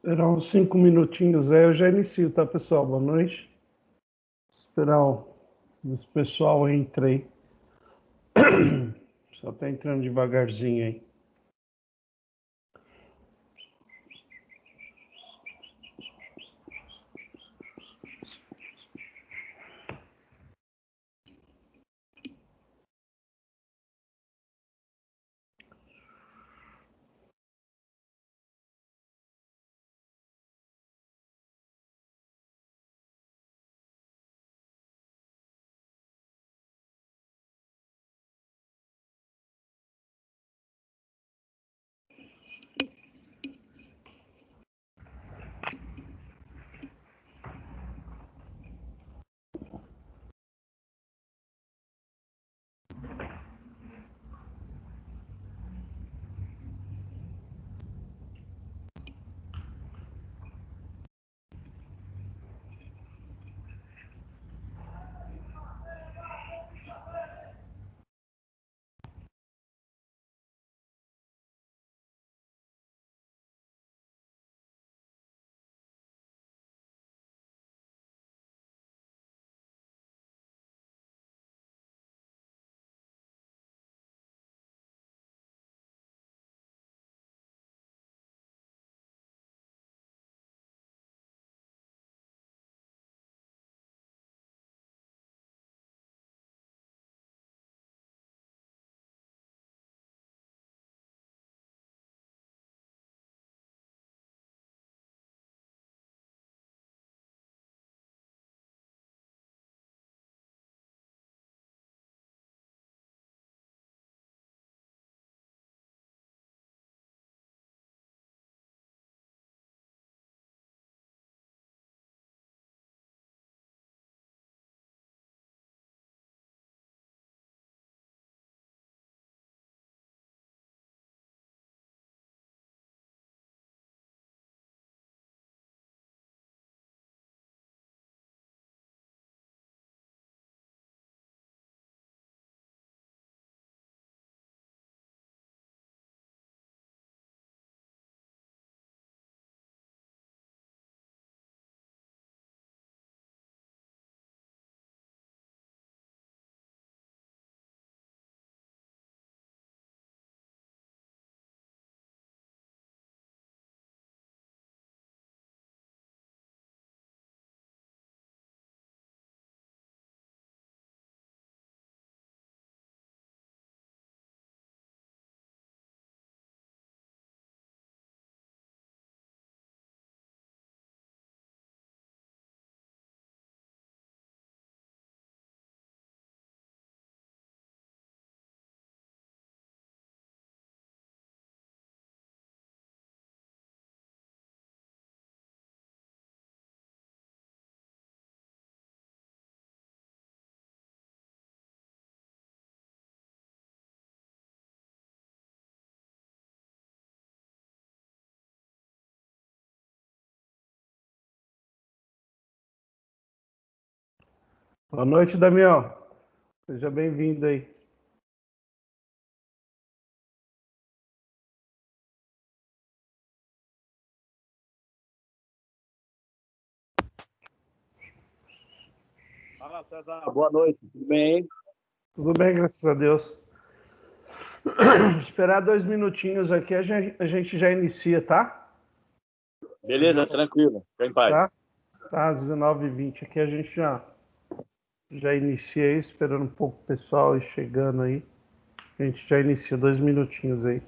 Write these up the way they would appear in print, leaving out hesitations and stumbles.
Esperar uns 5 minutinhos aí, eu já inicio, tá, pessoal? Boa noite. Esperar esse pessoal entre aí. Só tá entrando devagarzinho aí. Boa noite, Damião. Seja bem-vindo aí. Fala, César. Boa noite. Tudo bem, hein? Tudo bem, graças a Deus. Esperar 2 minutinhos aqui, a gente já inicia, tá? Beleza, tranquilo. Fica em paz. Tá, 19h20 aqui, a gente já inicia aí, esperando um pouco o pessoal ir chegando aí. A gente já inicia 2 minutinhos aí.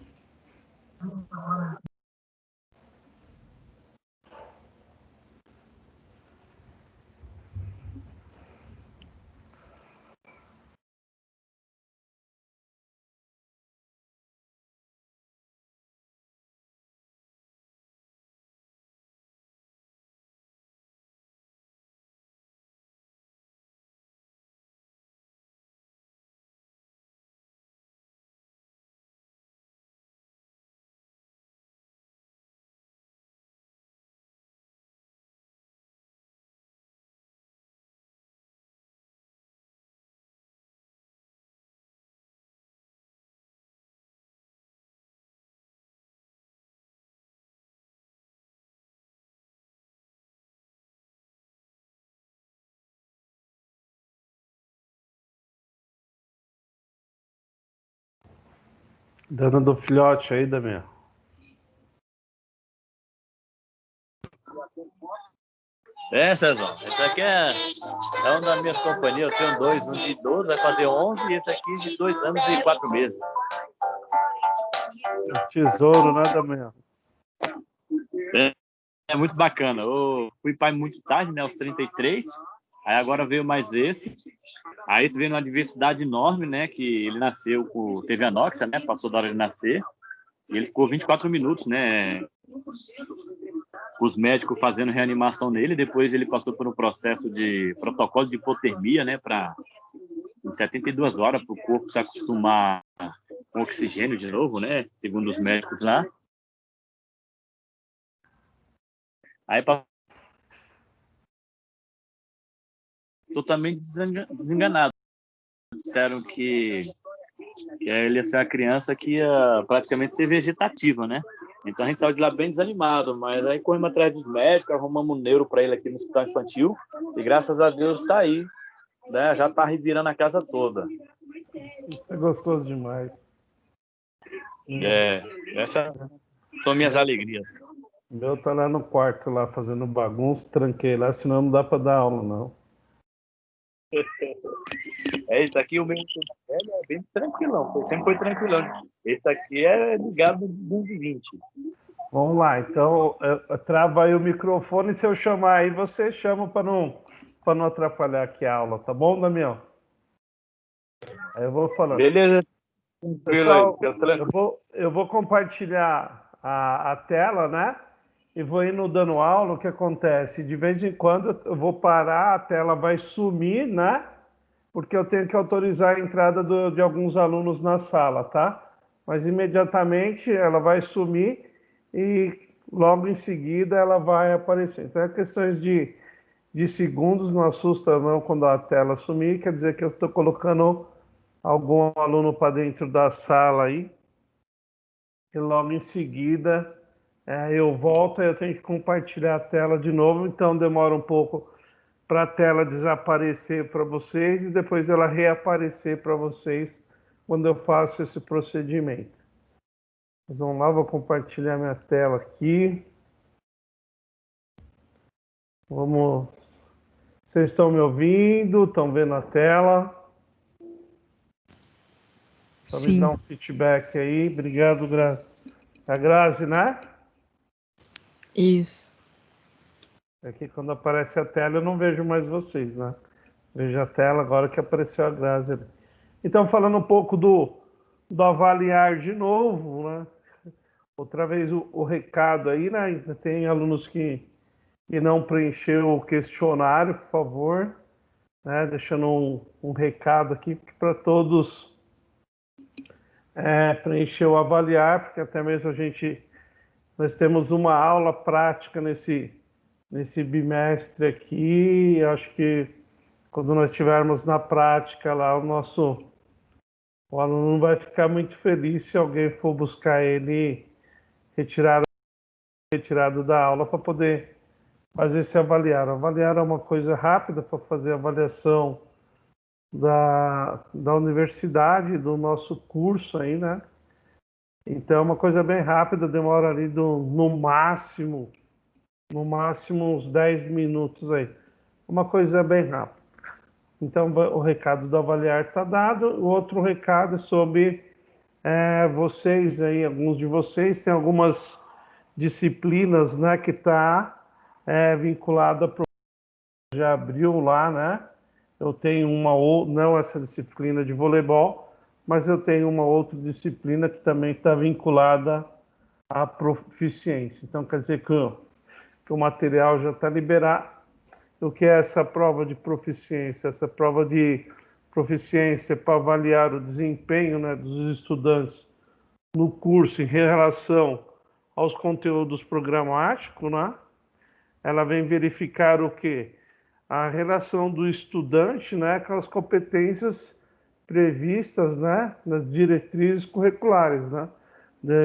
Dando do filhote aí, Damião. César. Esse aqui é um das minhas companhias. Eu tenho dois. Um de 12, vai fazer 11. E esse aqui de 2 anos e 4 meses. Tesouro, né, Damião? É muito bacana. Eu fui pai muito tarde, né? Aos 33. Aí agora veio mais esse. Aí esse veio numa diversidade enorme, né? Que ele nasceu teve anóxia, né? Passou da hora de nascer. E ele ficou 24 minutos, né? Os médicos fazendo reanimação nele. Depois ele passou por um processo de protocolo de hipotermia, né? Em 72 horas para o corpo se acostumar com oxigênio de novo, né? Segundo os médicos lá. Aí totalmente desenganado. Disseram que ele ia ser uma criança que ia praticamente ser vegetativa, né? Então a gente saiu de lá bem desanimado, mas aí corremos atrás dos médicos, arrumamos um neuro para ele aqui no hospital infantil e graças a Deus está aí, né? Já está revirando a casa toda. Isso é gostoso demais. Essas são minhas alegrias. O meu tá lá no quarto, lá fazendo bagunça, tranquei lá, senão não dá para dar aula, não. Isso aqui, o meu é bem tranquilão, sempre foi tranquilão. Esse aqui é ligado 220. Vamos lá, então trava aí o microfone, se eu chamar aí, você chama para não atrapalhar aqui a aula, tá bom, Damião? Aí eu vou falando. Beleza. Pessoal, eu vou compartilhar a tela, né? E vou indo dando aula. O que acontece? De vez em quando eu vou parar, a tela vai sumir, né? Porque eu tenho que autorizar a entrada de alguns alunos na sala, tá? Mas imediatamente ela vai sumir e logo em seguida ela vai aparecer. Então é questões de segundos, não assusta não quando a tela sumir, quer dizer que eu estou colocando algum aluno para dentro da sala aí, e logo em seguida eu volto e eu tenho que compartilhar a tela de novo, então demora um pouco para a tela desaparecer para vocês e depois ela reaparecer para vocês quando eu faço esse procedimento. Mas vamos lá, vou compartilhar minha tela aqui. Vamos. Vocês estão me ouvindo? Estão vendo a tela? Só me dá um feedback aí. Obrigado, a Grazi, né? Isso. Aqui quando aparece a tela eu não vejo mais vocês, né? Vejo a tela agora que apareceu a Grazi. Então, falando um pouco do avaliar de novo, né? Outra vez o recado aí, né? Tem alunos que não preencheu o questionário, por favor, né? Deixando um recado aqui para todos preencher o avaliar, porque até mesmo nós temos uma aula prática nesse bimestre aqui, acho que quando nós estivermos na prática lá, o aluno vai ficar muito feliz se alguém for buscar ele retirado da aula para poder fazer esse avaliar. Avaliar é uma coisa rápida para fazer a avaliação da universidade, do nosso curso aí, né? Então é uma coisa bem rápida, demora ali no máximo uns 10 minutos aí. Uma coisa bem rápida. Então o recado do avaliar está dado. O outro recado é sobre vocês aí, alguns de vocês têm algumas disciplinas, né, que está vinculada para já abriu lá, né? Eu tenho não essa disciplina de voleibol, mas eu tenho uma outra disciplina que também está vinculada à proficiência. Então quer dizer que o material já está liberado. O que é essa prova de proficiência? Essa prova de proficiência para avaliar o desempenho, né, dos estudantes no curso em relação aos conteúdos programáticos, né? Ela vem verificar o quê? A relação do estudante, né, com as competências previstas, né, nas diretrizes curriculares, né,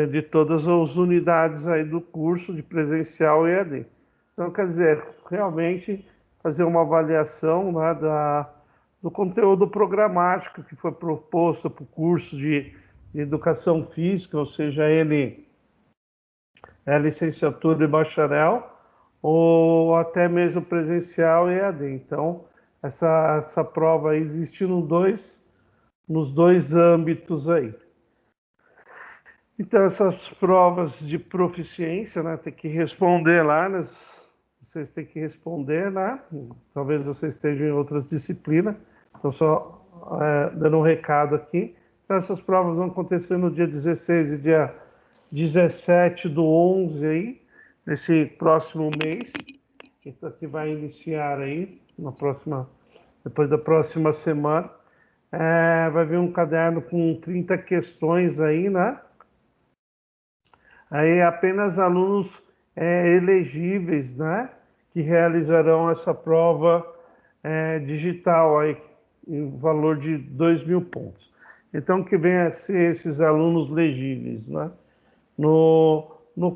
de todas as unidades aí do curso de presencial e EAD. Então, quer dizer, realmente fazer uma avaliação, né, do conteúdo programático que foi proposto para o curso de educação física, ou seja, ele é licenciatura e bacharel, ou até mesmo presencial e EAD. Então, essa prova existe nos dois âmbitos aí. Então, essas provas de proficiência, né, tem que responder lá, vocês têm que responder, né? Talvez vocês estejam em outras disciplinas, então só dando um recado aqui. Então, essas provas vão acontecer no dia 16 e dia 17 do 11 aí, nesse próximo mês, que vai iniciar aí, depois da próxima semana. Vai vir um caderno com 30 questões aí, né? Aí apenas alunos elegíveis, né, que realizarão essa prova digital aí, em valor de 2.000 pontos. Então, que venha a ser esses alunos legíveis, né? No meu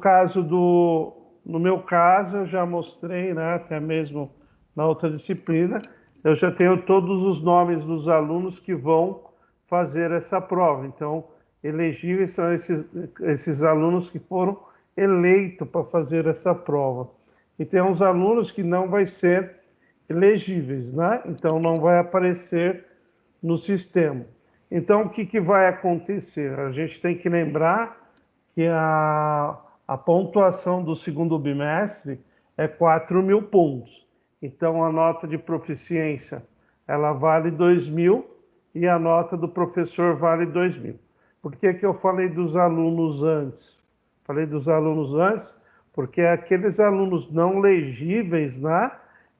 caso, eu já mostrei, né, até mesmo na outra disciplina, eu já tenho todos os nomes dos alunos que vão fazer essa prova. Então, elegíveis são esses alunos que foram eleitos para fazer essa prova. E tem uns alunos que não vai ser elegíveis, né? Então, não vai aparecer no sistema. Então, o que vai acontecer? A gente tem que lembrar que a pontuação do segundo bimestre é 4.000 pontos. Então, a nota de proficiência, ela vale 2.000 e a nota do professor vale 2.000. Por que eu falei dos alunos antes? Falei dos alunos antes porque aqueles alunos não legíveis, né,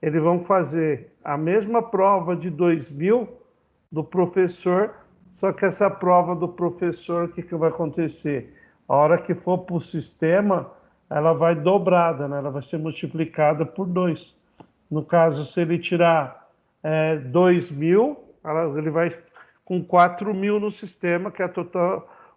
eles vão fazer a mesma prova de 2.000 do professor, só que essa prova do professor, o que vai acontecer? A hora que for para o sistema, ela vai dobrada, né? Ela vai ser multiplicada por 2. No caso, se ele tirar 2.000, ele vai com 4.000 no sistema, que é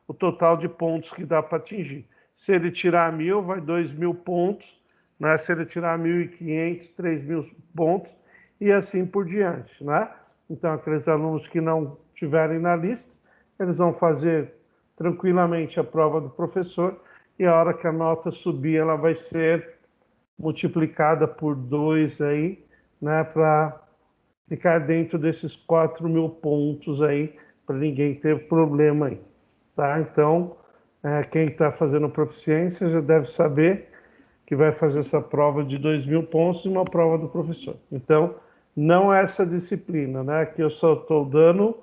o total de pontos que dá para atingir. Se ele tirar 1.000, vai 2.000 pontos, né? Se ele tirar 1.500, 3.000 pontos, e assim por diante, né? Então, aqueles alunos que não estiverem na lista, eles vão fazer tranquilamente a prova do professor, e a hora que a nota subir, ela vai ser multiplicada por 2 aí, né, para ficar dentro desses 4.000 pontos aí, para ninguém ter problema aí, tá? Então, quem está fazendo proficiência já deve saber que vai fazer essa prova de 2.000 pontos e uma prova do professor. Então, não é essa disciplina, né? Aqui eu só estou dando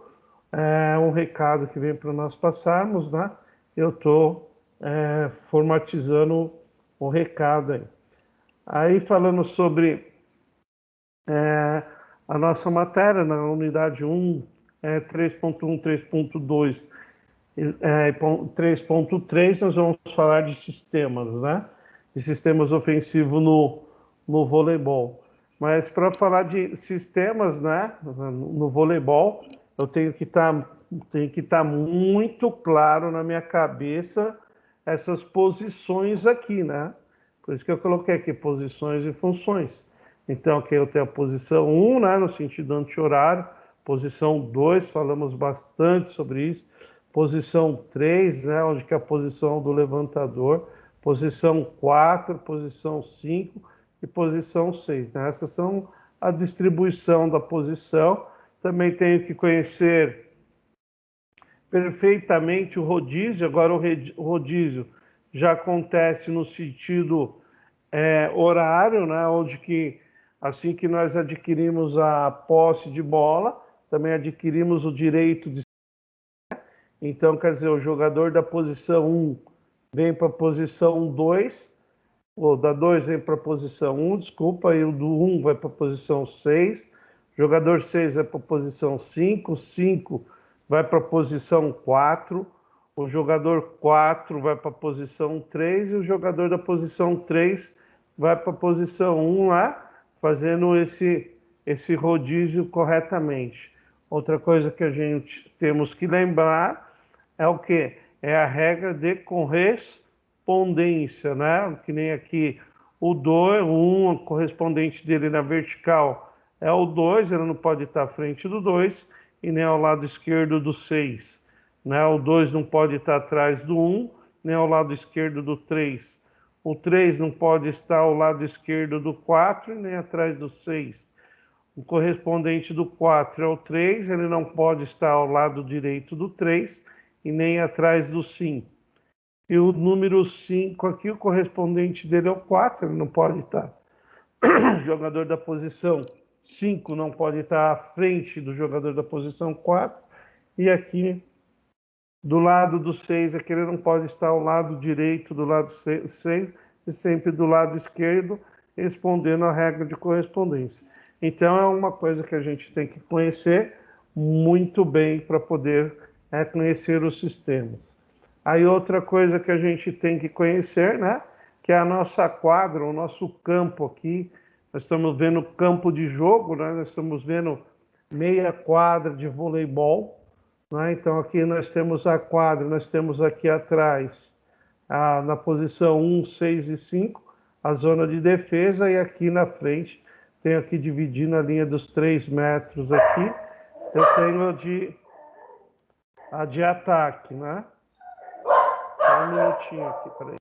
um recado que vem para nós passarmos, né? Eu estou formatizando o recado aí. Aí, falando sobre a nossa matéria, na unidade 1, 3.1, 3.2 3.3, nós vamos falar de sistemas, né? De sistemas ofensivos no voleibol. Mas para falar de sistemas, né, no voleibol, eu tenho que estar muito claro na minha cabeça essas posições aqui, né? Por isso que eu coloquei aqui posições e funções. Então, aqui eu tenho a posição 1, né, no sentido anti-horário, posição 2, falamos bastante sobre isso, posição 3, né, onde que é a posição do levantador, posição 4, posição 5 e posição 6. Né? Essas são a distribuição da posição. Também tenho que conhecer perfeitamente o rodízio. Agora, o rodízio já acontece no sentido horário, né? Onde que, assim que nós adquirimos a posse de bola, também adquirimos o direito de... Então, quer dizer, o jogador da posição 1 vem para a posição 2, o da 2 vem para a posição 1, desculpa, e o do 1 vai para a posição 6, jogador 6 vai para a posição 5, 5 vai para a posição 4, o jogador 4 vai para a posição 3 e o jogador da posição 3 vai para a posição 1 lá, fazendo esse rodízio corretamente. Outra coisa que a gente temos que lembrar é o quê? É a regra de correspondência, né? Que nem aqui o 2, o 1, a correspondente dele na vertical é o 2, ele não pode estar à frente do 2 e nem ao lado esquerdo do 6. Né? O 2 não pode estar atrás do 1, nem ao lado esquerdo do 3. O 3 não pode estar ao lado esquerdo do 4 e nem atrás do 6. O correspondente do 4 é o 3, ele não pode estar ao lado direito do 3 e nem atrás do 5. E o número 5 aqui, o correspondente dele é o 4, ele não pode estar. O jogador da posição 5 não pode estar à frente do jogador da posição 4. E aqui, do lado do 6, aqui ele não pode estar ao lado direito do lado 6 e sempre do lado esquerdo, respondendo à regra de correspondência. Então, é uma coisa que a gente tem que conhecer muito bem para poder conhecer os sistemas. Aí, outra coisa que a gente tem que conhecer, né, que é a nossa quadra, o nosso campo aqui. Nós estamos vendo campo de jogo, né, nós estamos vendo meia quadra de voleibol. Né? Então, aqui nós temos a quadra, nós temos aqui atrás, na posição 1, 6 e 5, a zona de defesa, e aqui na frente, tenho aqui dividindo a linha dos 3 metros aqui, eu tenho a de ataque, né? Só um minutinho aqui, peraí.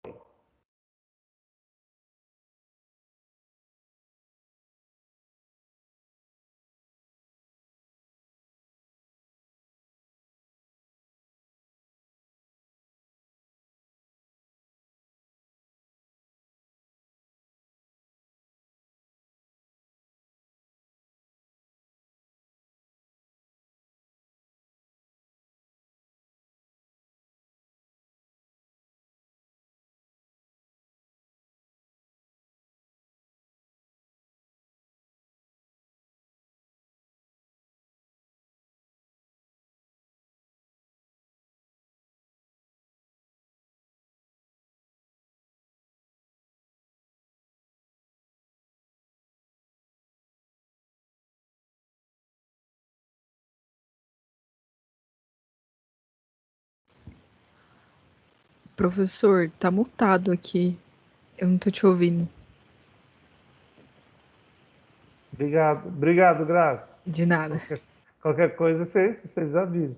Professor, tá mutado aqui. Eu não tô te ouvindo. Obrigado, Graça. De nada. Qualquer coisa, vocês avisam.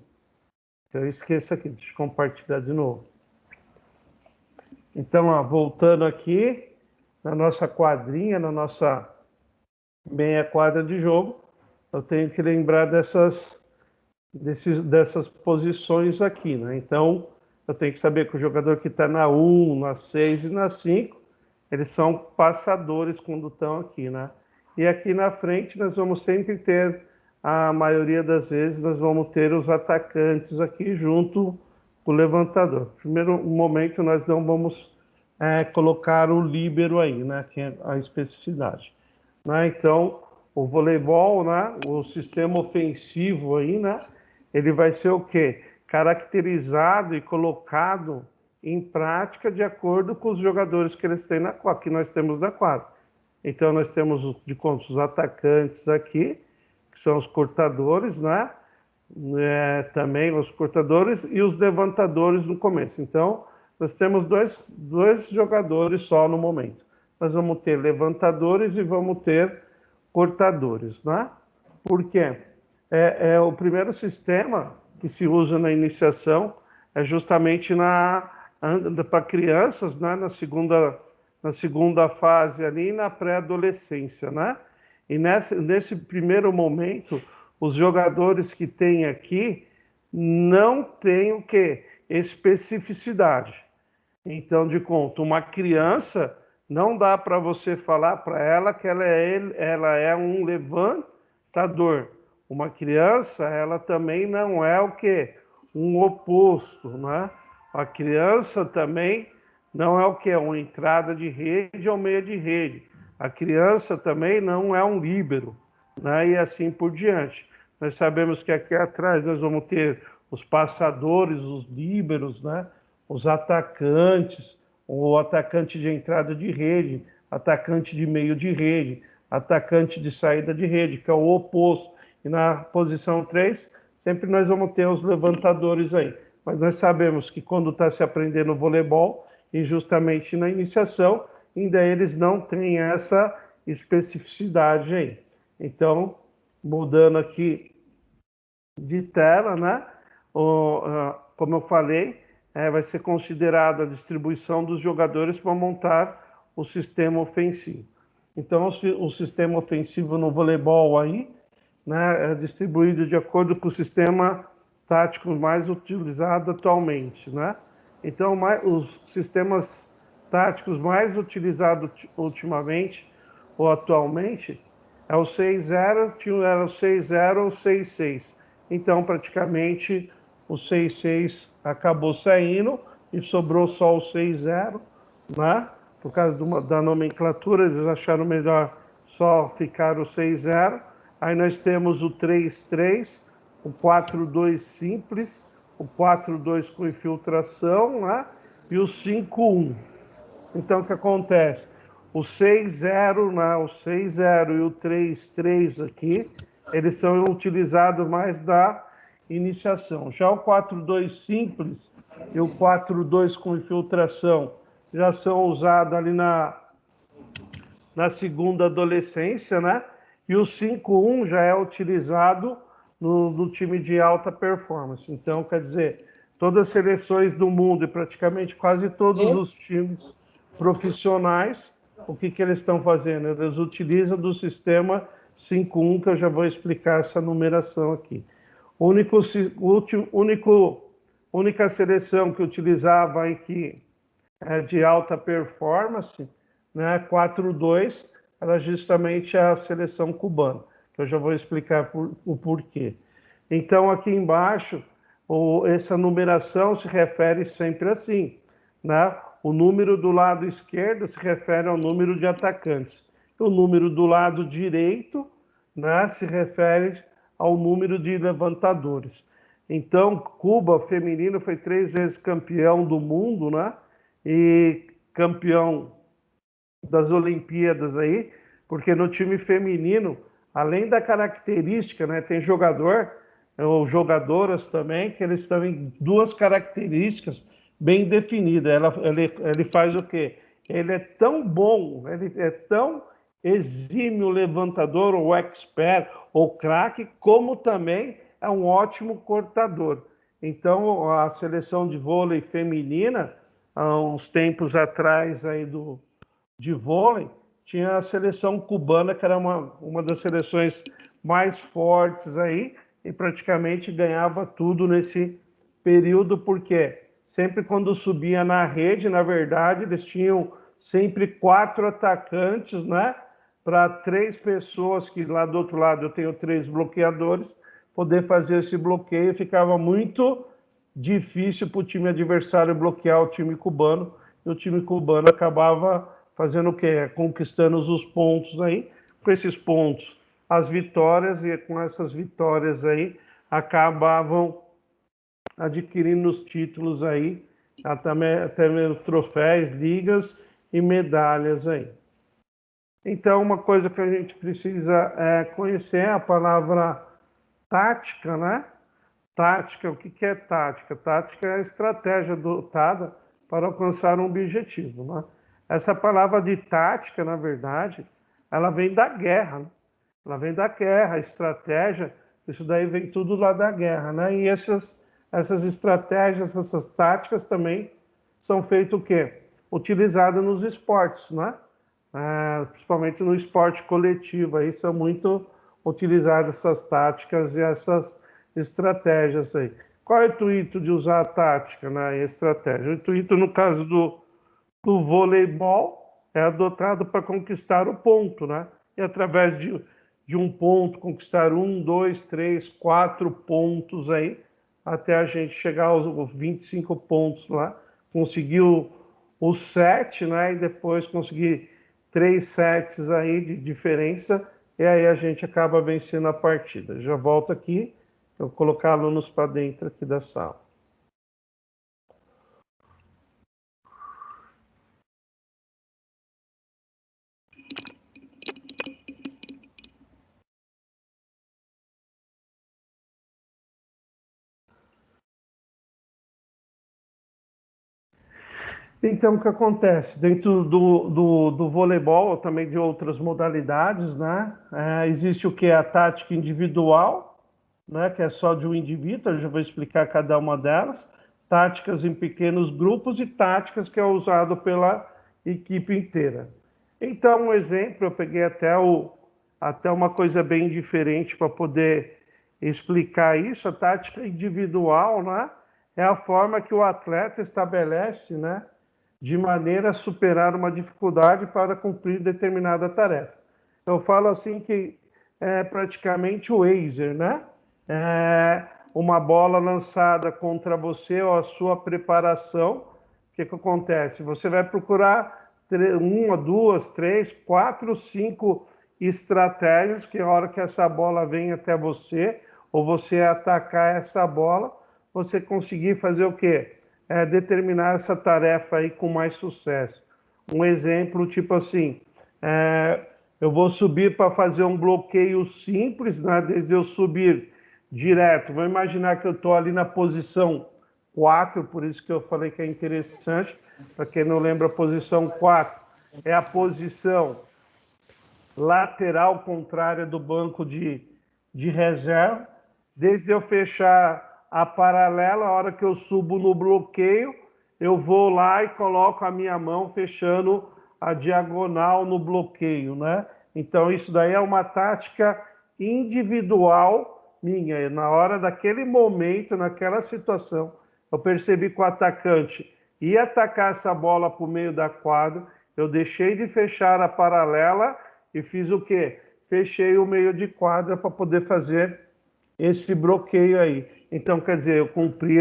Eu esqueço aqui, deixa eu compartilhar de novo. Então, voltando aqui, na nossa quadrinha, na nossa meia quadra de jogo, eu tenho que lembrar dessas posições aqui, né? Então, eu tenho que saber que o jogador que está na 1, na 6 e na 5, eles são passadores quando estão aqui, né? E aqui na frente nós vamos sempre ter, a maioria das vezes, nós vamos ter os atacantes aqui junto com o levantador. Primeiro momento nós não vamos colocar o líbero aí, né? Que é a especificidade. Né? Então, o voleibol, né? O sistema ofensivo aí, né? Ele vai ser o quê? Caracterizado e colocado em prática de acordo com os jogadores que eles têm que nós temos na quadra. Então, nós temos de conta os atacantes aqui, que são os cortadores, né? Também os cortadores e os levantadores no começo. Então, nós temos dois jogadores só no momento. Nós vamos ter levantadores e vamos ter cortadores, né? Por quê? O primeiro sistema que se usa na iniciação é justamente para crianças, né? Na segunda fase ali, na pré-adolescência, né? E nesse primeiro momento, os jogadores que tem aqui não têm o quê? Especificidade. Então, de conta, uma criança, não dá para você falar para ela que ela é um levantador. Uma criança, ela também não é o quê? Um oposto, né? A criança também não é o quê? Uma entrada de rede ou meia de rede. A criança também não é um líbero, né? E assim por diante. Nós sabemos que aqui atrás nós vamos ter os passadores, os líberos, né? Os atacantes, o atacante de entrada de rede, atacante de meio de rede, atacante de saída de rede, que é o oposto. E na posição 3, sempre nós vamos ter os levantadores aí. Mas nós sabemos que quando está se aprendendo voleibol, e justamente na iniciação, ainda eles não têm essa especificidade aí. Então, mudando aqui de tela, né? Como eu falei, vai ser considerada a distribuição dos jogadores para montar o sistema ofensivo. Então, o sistema ofensivo no voleibol aí, né, é distribuído de acordo com o sistema tático mais utilizado atualmente, né? Então, os sistemas táticos mais utilizados ultimamente ou atualmente é o 6-0, era o 6-0 ou 6-6. Então, praticamente, o 6-6 acabou saindo e sobrou só o 6-0, né? Por causa da nomenclatura, eles acharam melhor só ficar o 6-0. Aí nós temos o 3-3, o 4-2 simples, o 4-2 com infiltração, né? E o 5-1. Então, o que acontece? O 6-0, né? O 6-0 e o 3-3 aqui, eles são utilizados mais da iniciação. Já o 4-2 simples e o 4-2 com infiltração já são usados ali na segunda adolescência, né? E o 5-1 já é utilizado no time de alta performance. Então, quer dizer, todas as seleções do mundo e praticamente quase todos os times profissionais, o que eles estão fazendo? Eles utilizam do sistema 5-1, que eu já vou explicar essa numeração aqui. Única seleção que utilizava aqui de alta performance, né, 4-2, era justamente a seleção cubana, que eu já vou explicar o porquê. Então, aqui embaixo, essa numeração se refere sempre assim, né? O número do lado esquerdo se refere ao número de atacantes. O número do lado direito, né, se refere ao número de levantadores. Então, Cuba feminino foi 3 vezes campeão do mundo, né? E campeão das Olimpíadas aí, porque no time feminino, além da característica, né, tem jogador ou jogadoras também, que eles têm 2 características bem definidas. Ele faz o quê? Ele é tão bom, ele é tão exímio levantador, ou expert, ou craque, como também é um ótimo cortador. Então, a seleção de vôlei feminina, há uns tempos atrás aí de vôlei, tinha a seleção cubana, que era uma das seleções mais fortes aí, e praticamente ganhava tudo nesse período, porque sempre quando subia na rede, na verdade, eles tinham sempre 4 atacantes, né? Para 3 pessoas, que lá do outro lado eu tenho 3 bloqueadores, poder fazer esse bloqueio. Ficava muito difícil para o time adversário bloquear o time cubano, e o time cubano acabava fazendo o quê? Conquistando os pontos aí. Com esses pontos, as vitórias, e com essas vitórias aí, acabavam adquirindo os títulos aí, até mesmo troféus, ligas e medalhas aí. Então, uma coisa que a gente precisa conhecer é a palavra tática, né? Tática, o que é tática? Tática é a estratégia adotada para alcançar um objetivo, né? Essa palavra de tática, na verdade, ela vem da guerra, né? Ela vem da guerra, estratégia, isso daí vem tudo lá da guerra, né? E essas estratégias, essas táticas também são feitas o quê? Utilizadas nos esportes, né? Principalmente no esporte coletivo, aí são muito utilizadas essas táticas e essas estratégias aí. Qual é o intuito de usar a tática, né, e a estratégia? O intuito, no caso do voleibol, é adotado para conquistar o ponto, né? E através de um ponto, conquistar 1, 2, 3, 4 pontos aí, até a gente chegar aos 25 pontos lá, conseguir o set, né? E depois conseguir 3 sets aí de diferença, e aí a gente acaba vencendo a partida. Já volto aqui, eu vou colocar alunos para dentro aqui da sala. Então, o que acontece? Dentro do voleibol, também de outras modalidades, né? Existe o que? A tática individual, né? Que é só de um indivíduo, eu já vou explicar cada uma delas. Táticas em pequenos grupos e táticas que é usado pela equipe inteira. Então, um exemplo, eu peguei até uma coisa bem diferente para poder explicar isso. A tática individual, né? É a forma que o atleta estabelece, né? De maneira a superar uma dificuldade para cumprir determinada tarefa. Eu falo assim que é praticamente o Wazer, né? Uma bola lançada contra você ou a sua preparação, o que acontece? Você vai procurar uma, duas, três, quatro, cinco estratégias que a hora que essa bola vem até você, ou você atacar essa bola, você conseguir fazer o quê? Determinar essa tarefa aí com mais sucesso. Um exemplo, tipo assim, eu vou subir para fazer um bloqueio simples, né? Desde eu subir direto. Vou imaginar que eu estou ali na posição 4, por isso que eu falei que é interessante. Para quem não lembra, a posição 4 é a posição lateral contrária do banco de reserva. Desde eu fechar a paralela, a hora que eu subo no bloqueio, eu vou lá e coloco a minha mão fechando a diagonal no bloqueio, né? Então isso daí é uma tática individual minha. Na hora daquele momento, naquela situação, eu percebi que o atacante ia atacar essa bola para o meio da quadra, eu deixei de fechar a paralela e fiz o quê? Fechei o meio de quadra para poder fazer esse bloqueio aí. Então, quer dizer, eu cumpri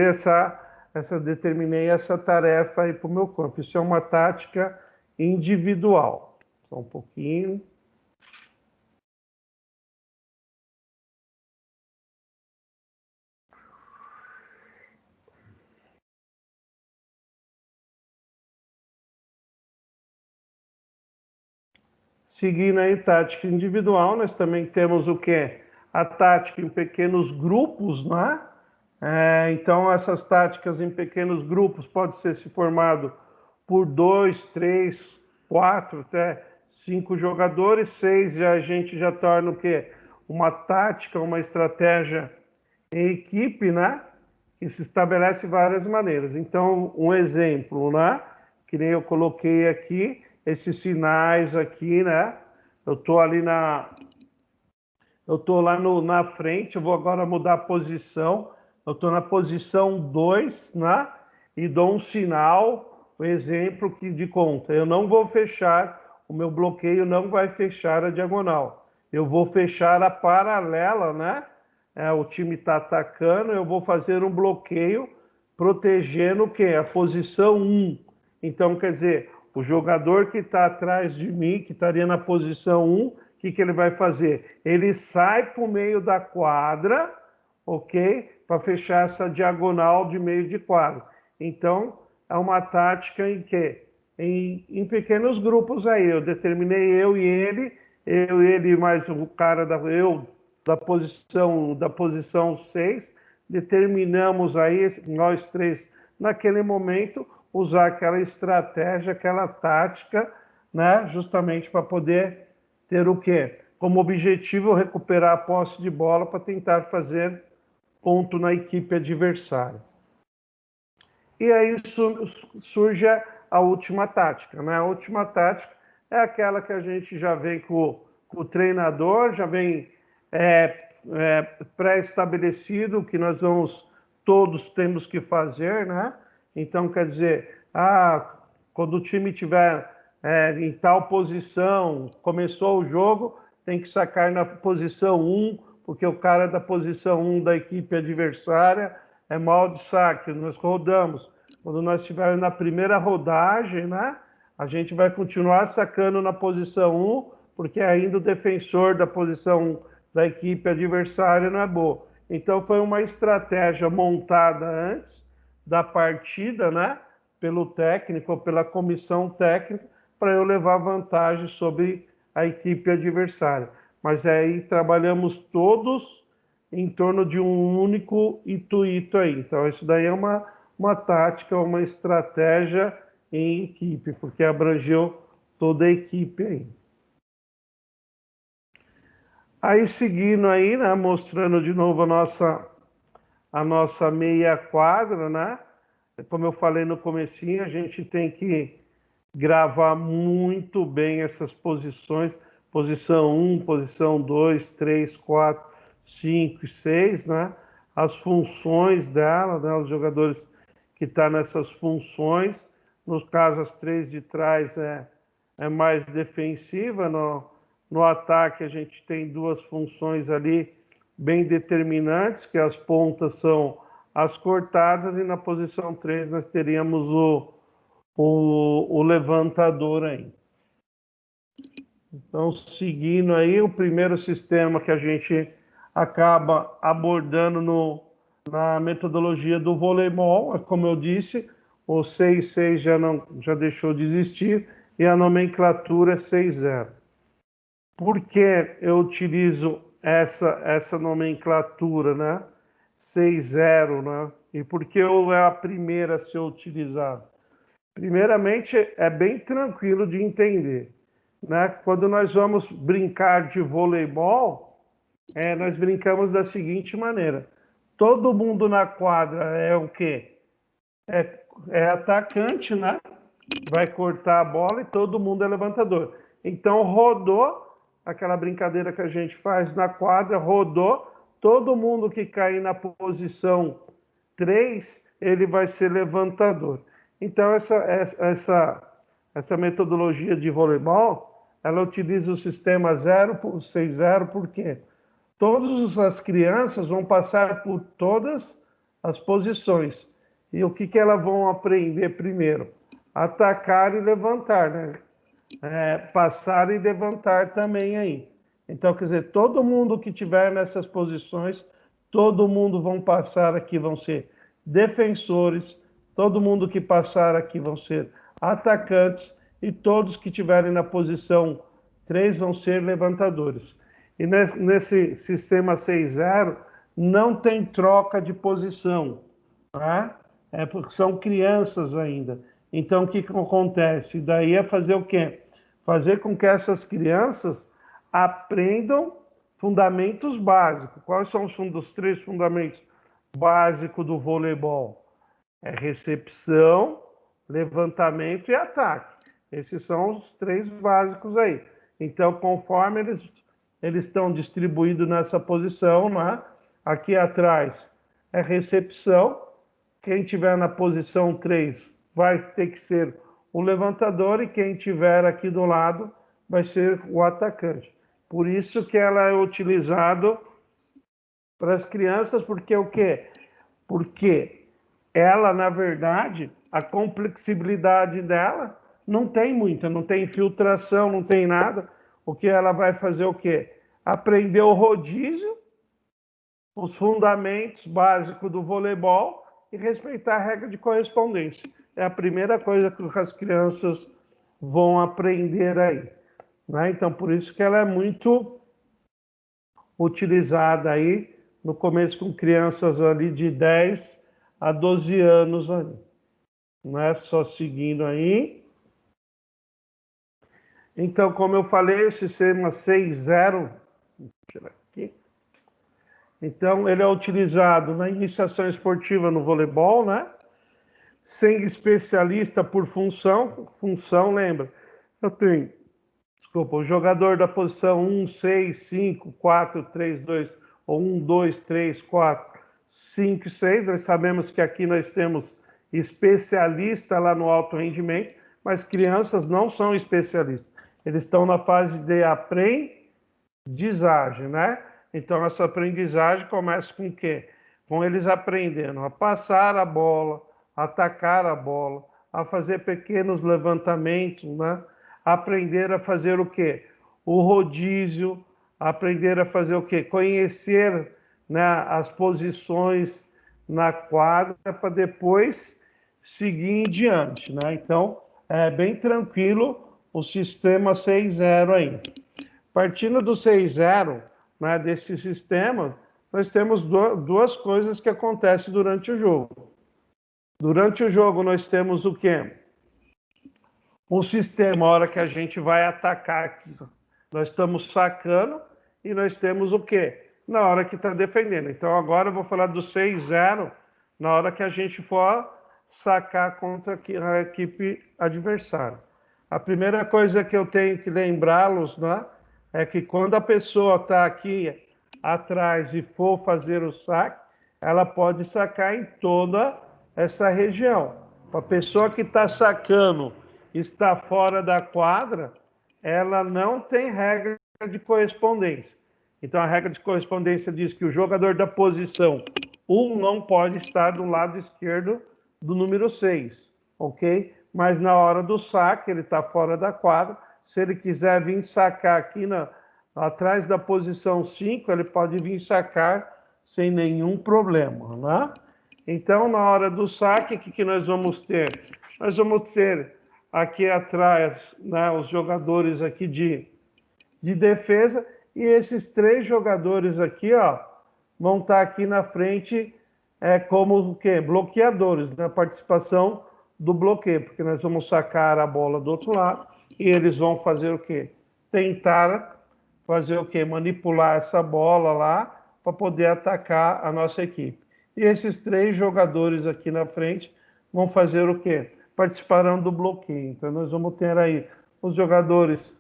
determinei essa tarefa aí para o meu corpo. Isso é uma tática individual. Só um pouquinho. Seguindo aí tática individual, nós também temos o que? A tática em pequenos grupos, né? Então, essas táticas em pequenos grupos pode ser se formado por 2, 3, 4, até 5 jogadores. 6 a gente já torna o quê? Uma tática, uma estratégia em equipe, né? Que se estabelece várias maneiras. Então, um exemplo, né? Que nem eu coloquei aqui, esses sinais aqui, né? Eu tô ali eu tô lá na frente, eu vou agora mudar a posição. Eu tô na posição 2, né? E dou um sinal, um exemplo que de conta. Eu não vou fechar, o meu bloqueio não vai fechar a diagonal. Eu vou fechar a paralela, né? O time está atacando, eu vou fazer um bloqueio protegendo o quê? A posição 1. Então, quer dizer, o jogador que está atrás de mim, que estaria na posição 1, o que ele vai fazer? Ele sai para o meio da quadra, ok? Para fechar essa diagonal de meio de quadra. Então, é uma tática em que em pequenos grupos aí. Eu determinei eu e ele mais o cara da posição 6, determinamos aí, nós três, naquele momento, usar aquela estratégia, aquela tática, né, justamente para poder ter o quê? Como objetivo, recuperar a posse de bola para tentar fazer ponto na equipe adversária. E aí surge a última tática, né? A última tática é aquela que a gente já vem com o treinador, já vem pré-estabelecido, que todos temos que fazer, né? Então, quer dizer, quando o time tiver em tal posição, começou o jogo, tem que sacar na posição 1, porque o cara da posição 1 da equipe adversária é mal de saque, nós rodamos. Quando nós estivermos na primeira rodagem, né, a gente vai continuar sacando na posição 1, porque ainda o defensor da posição 1 da equipe adversária não é bom. Então foi uma estratégia montada antes da partida, né, pelo técnico ou pela comissão técnica, para eu levar vantagem sobre a equipe adversária. Mas aí trabalhamos todos em torno de um único intuito aí. Então isso daí é uma tática, uma estratégia em equipe, porque abrangeu toda a equipe aí. Aí seguindo aí, né, mostrando de novo a nossa meia quadra, né? Como eu falei no comecinho, a gente tem que gravar muito bem essas posições, posição 1, posição 2, 3, 4, 5 e 6, né? As funções dela, né? Os jogadores que estão nessas funções. No caso, as três de trás é mais defensiva. No ataque, a gente tem duas funções ali bem determinantes, que as pontas são as cortadas, e na posição 3 nós teríamos o levantador aí. Então, seguindo aí, o primeiro sistema que a gente acaba abordando na metodologia do voleibol, como eu disse, o 6-6 já deixou de existir e a nomenclatura é 6-0. Por que eu utilizo essa nomenclatura, né? 6-0, né? E por que é a primeira a ser utilizada? Primeiramente, é bem tranquilo de entender, né? Quando nós vamos brincar de voleibol, nós brincamos da seguinte maneira: todo mundo na quadra é o quê? É atacante, né? Vai cortar a bola e todo mundo é levantador. Então, rodou, aquela brincadeira que a gente faz na quadra, rodou, todo mundo que cair na posição 3, ele vai ser levantador. Então, essa metodologia de voleibol, ela utiliza o sistema 6-0, por quê? Todas as crianças vão passar por todas as posições. E o que elas vão aprender primeiro? Atacar e levantar, né? Passar e levantar também aí. Então, quer dizer, todo mundo que tiver nessas posições, todo mundo vão passar aqui, vão ser defensores, todo mundo que passar aqui vão ser atacantes, e todos que tiverem na posição 3 vão ser levantadores. E nesse sistema 6-0 não tem troca de posição, tá? Porque são crianças ainda. Então, o que acontece? Daí é fazer o quê? Fazer com que essas crianças aprendam fundamentos básicos. Quais são os 3 fundamentos básicos do voleibol? Recepção, levantamento e ataque. Esses são os 3 básicos aí. Então, conforme eles estão distribuídos nessa posição, né? Aqui atrás é recepção. Quem tiver na posição 3 vai ter que ser o levantador, e quem tiver aqui do lado vai ser o atacante. Por isso que ela é utilizada para as crianças, porque o quê? Porque ela, na verdade, a complexibilidade dela não tem muita, não tem infiltração, não tem nada. O que ela vai fazer o quê? Aprender o rodízio, os fundamentos básicos do voleibol e respeitar a regra de correspondência. é a primeira coisa que as crianças vão aprender aí, né? Então, por isso que ela é muito utilizada aí no começo com crianças ali de 10 a 12 anos ali, né? Só seguindo aí. Então, como eu falei, o sistema 6.0, vou tirar aqui. Então, ele é utilizado na iniciação esportiva no voleibol, né? Sem especialista por função. Função, lembra? Eu tenho, desculpa, o jogador da posição 1, 6, 5, 4, 3, 2, ou 1, 2, 3, 4, 5, 6. Nós sabemos que aqui nós temos especialista lá no alto rendimento, mas crianças não são especialistas. Eles estão na fase de aprendizagem, né? Então, essa aprendizagem começa com o quê? Com eles aprendendo a passar a bola, a atacar a bola, a fazer pequenos levantamentos, né? Aprender a fazer o quê? O rodízio, aprender a fazer o quê? Conhecer, né, as posições na quadra para depois seguir em diante, né? Então, é bem tranquilo o sistema 6.0 aí. Partindo do 6.0, né, desse sistema, nós temos duas coisas que acontecem durante o jogo. Durante o jogo nós temos o quê? Um sistema, a hora que a gente vai atacar aqui, nós estamos sacando e nós temos o quê? Na hora que está defendendo. Então agora eu vou falar do 6.0, na hora que a gente for sacar contra a equipe adversária. A primeira coisa que eu tenho que lembrá-los, né, é que quando a pessoa está aqui atrás e for fazer o saque, ela pode sacar em toda essa região. A pessoa que está sacando está fora da quadra, ela não tem regra de correspondência. Então, a regra de correspondência diz que o jogador da posição 1 não pode estar do lado esquerdo do número 6, ok? Mas na hora do saque, ele está fora da quadra. Se ele quiser vir sacar aqui atrás da posição 5, ele pode vir sacar sem nenhum problema, né? Então, na hora do saque, o que nós vamos ter? Nós vamos ter aqui atrás, né, os jogadores aqui de defesa, e esses 3 jogadores aqui, ó, vão estar aqui na frente como o quê? Bloqueadores, na participação do bloqueio, porque nós vamos sacar a bola do outro lado e eles vão fazer o quê? Tentar fazer o quê? Manipular essa bola lá para poder atacar a nossa equipe. E esses 3 jogadores aqui na frente vão fazer o quê? Participarão do bloqueio. Então nós vamos ter aí os jogadores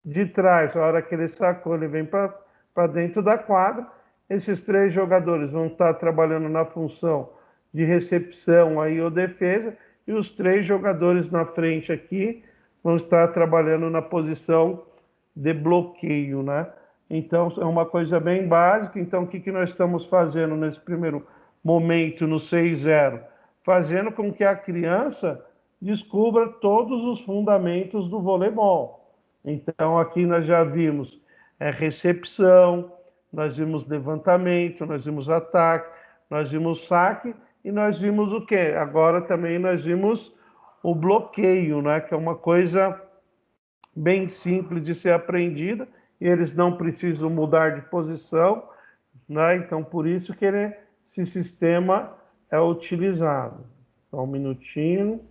de trás, a hora que ele sacou, ele vem para dentro da quadra. Esses 3 jogadores vão estar trabalhando na função de recepção aí ou defesa, e os 3 jogadores na frente aqui vão estar trabalhando na posição de bloqueio, né? Então, é uma coisa bem básica. Então, o que nós estamos fazendo nesse primeiro momento, no 6.0? Fazendo com que a criança descubra todos os fundamentos do voleibol. Então, aqui nós já vimos recepção, nós vimos levantamento, nós vimos ataque, nós vimos saque e nós vimos o quê? Agora também nós vimos o bloqueio, né? Que é uma coisa bem simples de ser aprendida e eles não precisam mudar de posição, né? Então, por isso que esse sistema é utilizado. Só um minutinho.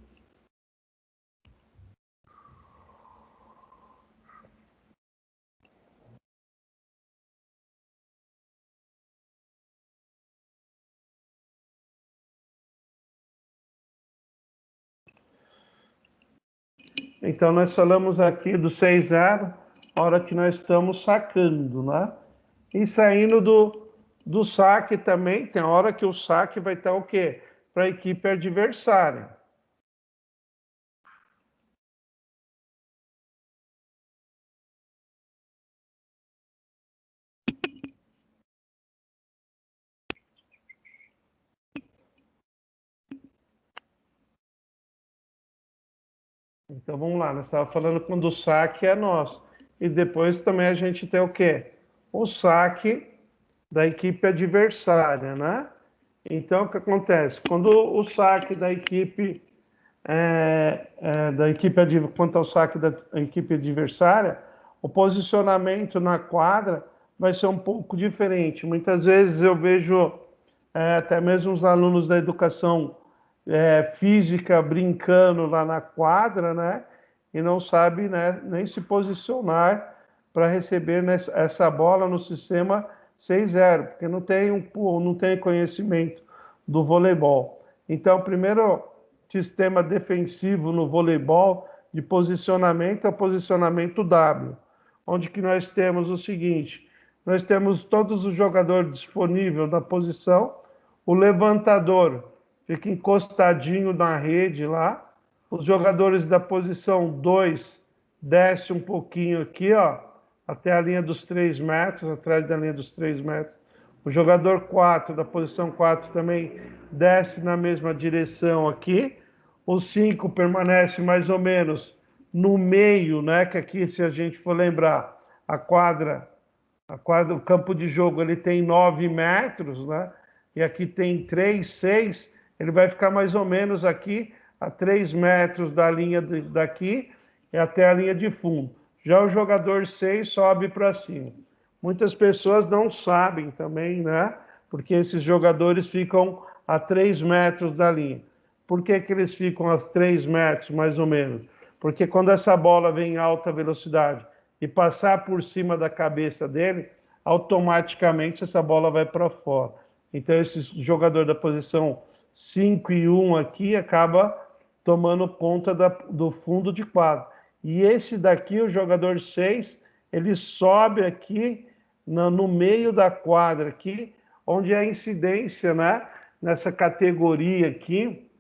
Então, nós falamos aqui do 6.0, a hora que nós estamos sacando, né? E saindo do saque também, tem hora que o saque vai estar o quê? Para a equipe adversária. Então, vamos lá, nós estávamos falando quando o saque é nosso. E depois também a gente tem o quê? O saque da equipe adversária, né? Então, o que acontece? Quando o saque da equipe da equipe quanto ao saque da equipe adversária, o posicionamento na quadra vai ser um pouco diferente. Muitas vezes eu vejo até mesmo os alunos da educação física brincando lá na quadra, né? E não sabe, né, nem se posicionar para receber essa bola no sistema 6-0, porque não tem conhecimento do voleibol. Então, o primeiro sistema defensivo no voleibol de posicionamento é o posicionamento W, onde que nós temos o seguinte: nós temos todos os jogadores disponíveis na posição, o levantador fica encostadinho na rede lá, os jogadores da posição 2 desce um pouquinho aqui, ó, até a linha dos 3 metros, atrás da linha dos 3 metros. O jogador 4, da posição 4, também desce na mesma direção aqui. O 5 permanece mais ou menos no meio, né? Que aqui, se a gente for lembrar, a quadra, o campo de jogo, ele tem 9 metros, né? E aqui tem 3, 6, ele vai ficar mais ou menos aqui a 3 metros da linha daqui e até a linha de fundo. Já o jogador 6 sobe para cima. Muitas pessoas não sabem também, né? Porque esses jogadores ficam a 3 metros da linha. Por que que eles ficam a 3 metros, mais ou menos? Porque quando essa bola vem em alta velocidade e passar por cima da cabeça dele, automaticamente essa bola vai para fora. Então esse jogador da posição 5 e 1 aqui acaba tomando conta do fundo de quadra. E esse daqui, o jogador 6, ele sobe aqui no meio da quadra aqui, onde a incidência, né, nessa categoria aqui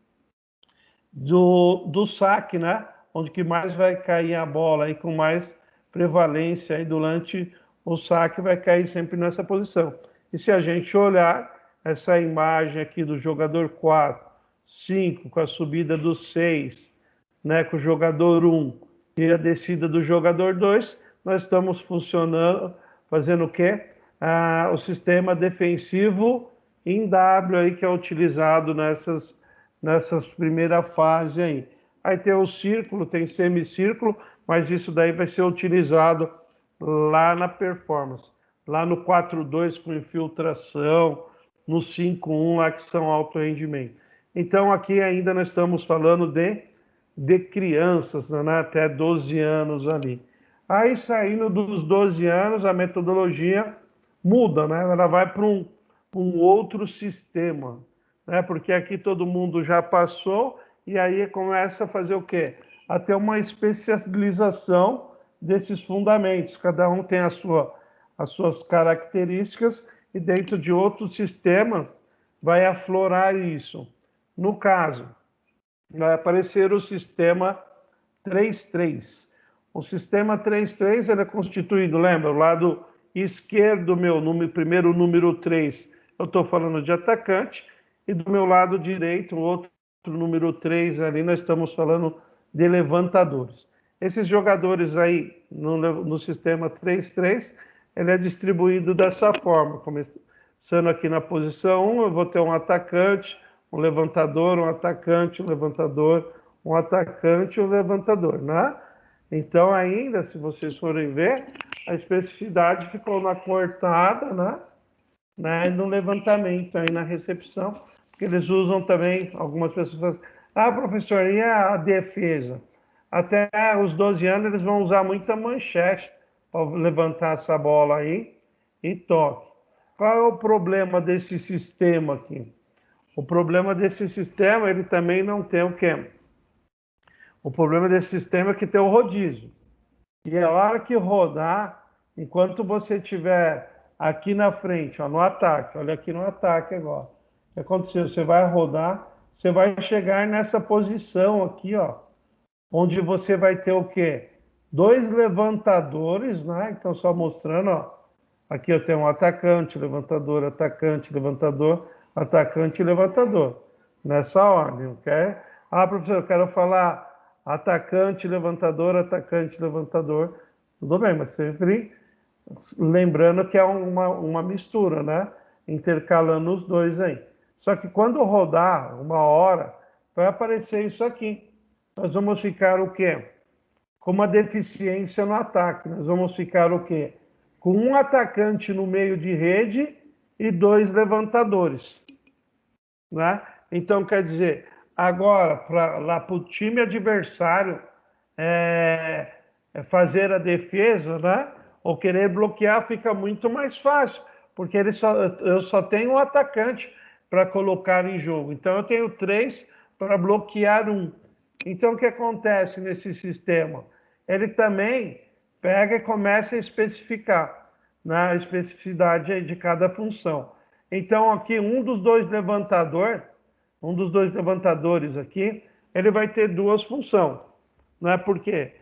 do saque, né, onde que mais vai cair a bola aí com mais prevalência aí durante o saque, vai cair sempre nessa posição. E se a gente olhar essa imagem aqui do jogador 4, 5, com a subida do 6, né, com o jogador 1 e a descida do jogador 2, nós estamos fazendo o quê? O sistema defensivo em W aí, que é utilizado nessas primeira fase aí. Aí tem o círculo, tem semicírculo, mas isso daí vai ser utilizado lá na performance. Lá no 4-2 com infiltração, no 5-1 lá que são alto rendimento. Então aqui ainda nós estamos falando de crianças, né, até 12 anos ali. Aí saindo dos 12 anos, a metodologia muda, né? Ela vai para um outro sistema, né? Porque aqui todo mundo já passou e aí começa a fazer o quê? A ter uma especialização desses fundamentos. Cada um tem as suas características e dentro de outros sistemas vai aflorar isso. No caso, vai aparecer o sistema 3-3. O sistema 3-3 ele é constituído, lembra? O lado esquerdo, primeiro número 3, eu estou falando de atacante, e do meu lado direito, o outro número 3 ali, nós estamos falando de levantadores. Esses jogadores aí, no sistema 3-3, ele é distribuído dessa forma. Começando aqui na posição 1, eu vou ter um atacante, um levantador, um atacante, um levantador, um atacante e um levantador, né? Então, ainda, se vocês forem ver, a especificidade ficou na cortada, né? E no levantamento, aí na recepção, porque eles usam também, algumas pessoas falam, professor, e a defesa? Até os 12 anos eles vão usar muita manchete para levantar essa bola aí e toque. Qual é o problema desse sistema aqui? O problema desse sistema, ele também não tem o quê? O problema desse sistema é que tem o rodízio. E a hora que rodar, enquanto você estiver aqui na frente, ó, no ataque, olha aqui no ataque agora. O que aconteceu? Você vai rodar, você vai chegar nessa posição aqui, ó, onde você vai ter o quê? 2 levantadores, né? Então, só mostrando, ó. Aqui eu tenho um atacante, levantador, atacante, levantador, atacante e levantador. Nessa ordem, ok? Professor, eu quero falar atacante, levantador, atacante, levantador. Tudo bem, mas sempre lembrando que é uma mistura, né? Intercalando os dois aí. Só que quando rodar uma hora, vai aparecer isso aqui. nós vamos ficar o quê? Com uma deficiência no ataque. Nós vamos ficar o quê? Com um atacante no meio de rede e 2 levantadores. Né? Então, quer dizer, agora, lá para o time adversário fazer a defesa, né? Ou querer bloquear, fica muito mais fácil, porque eu só tenho um atacante para colocar em jogo. Então, eu tenho 3 para bloquear um. Então, o que acontece nesse sistema? Ele também pega e começa a especificar, né, a especificidade de cada função. Então, aqui, um dos dois levantadores aqui, ele vai ter 2 funções. Não é porque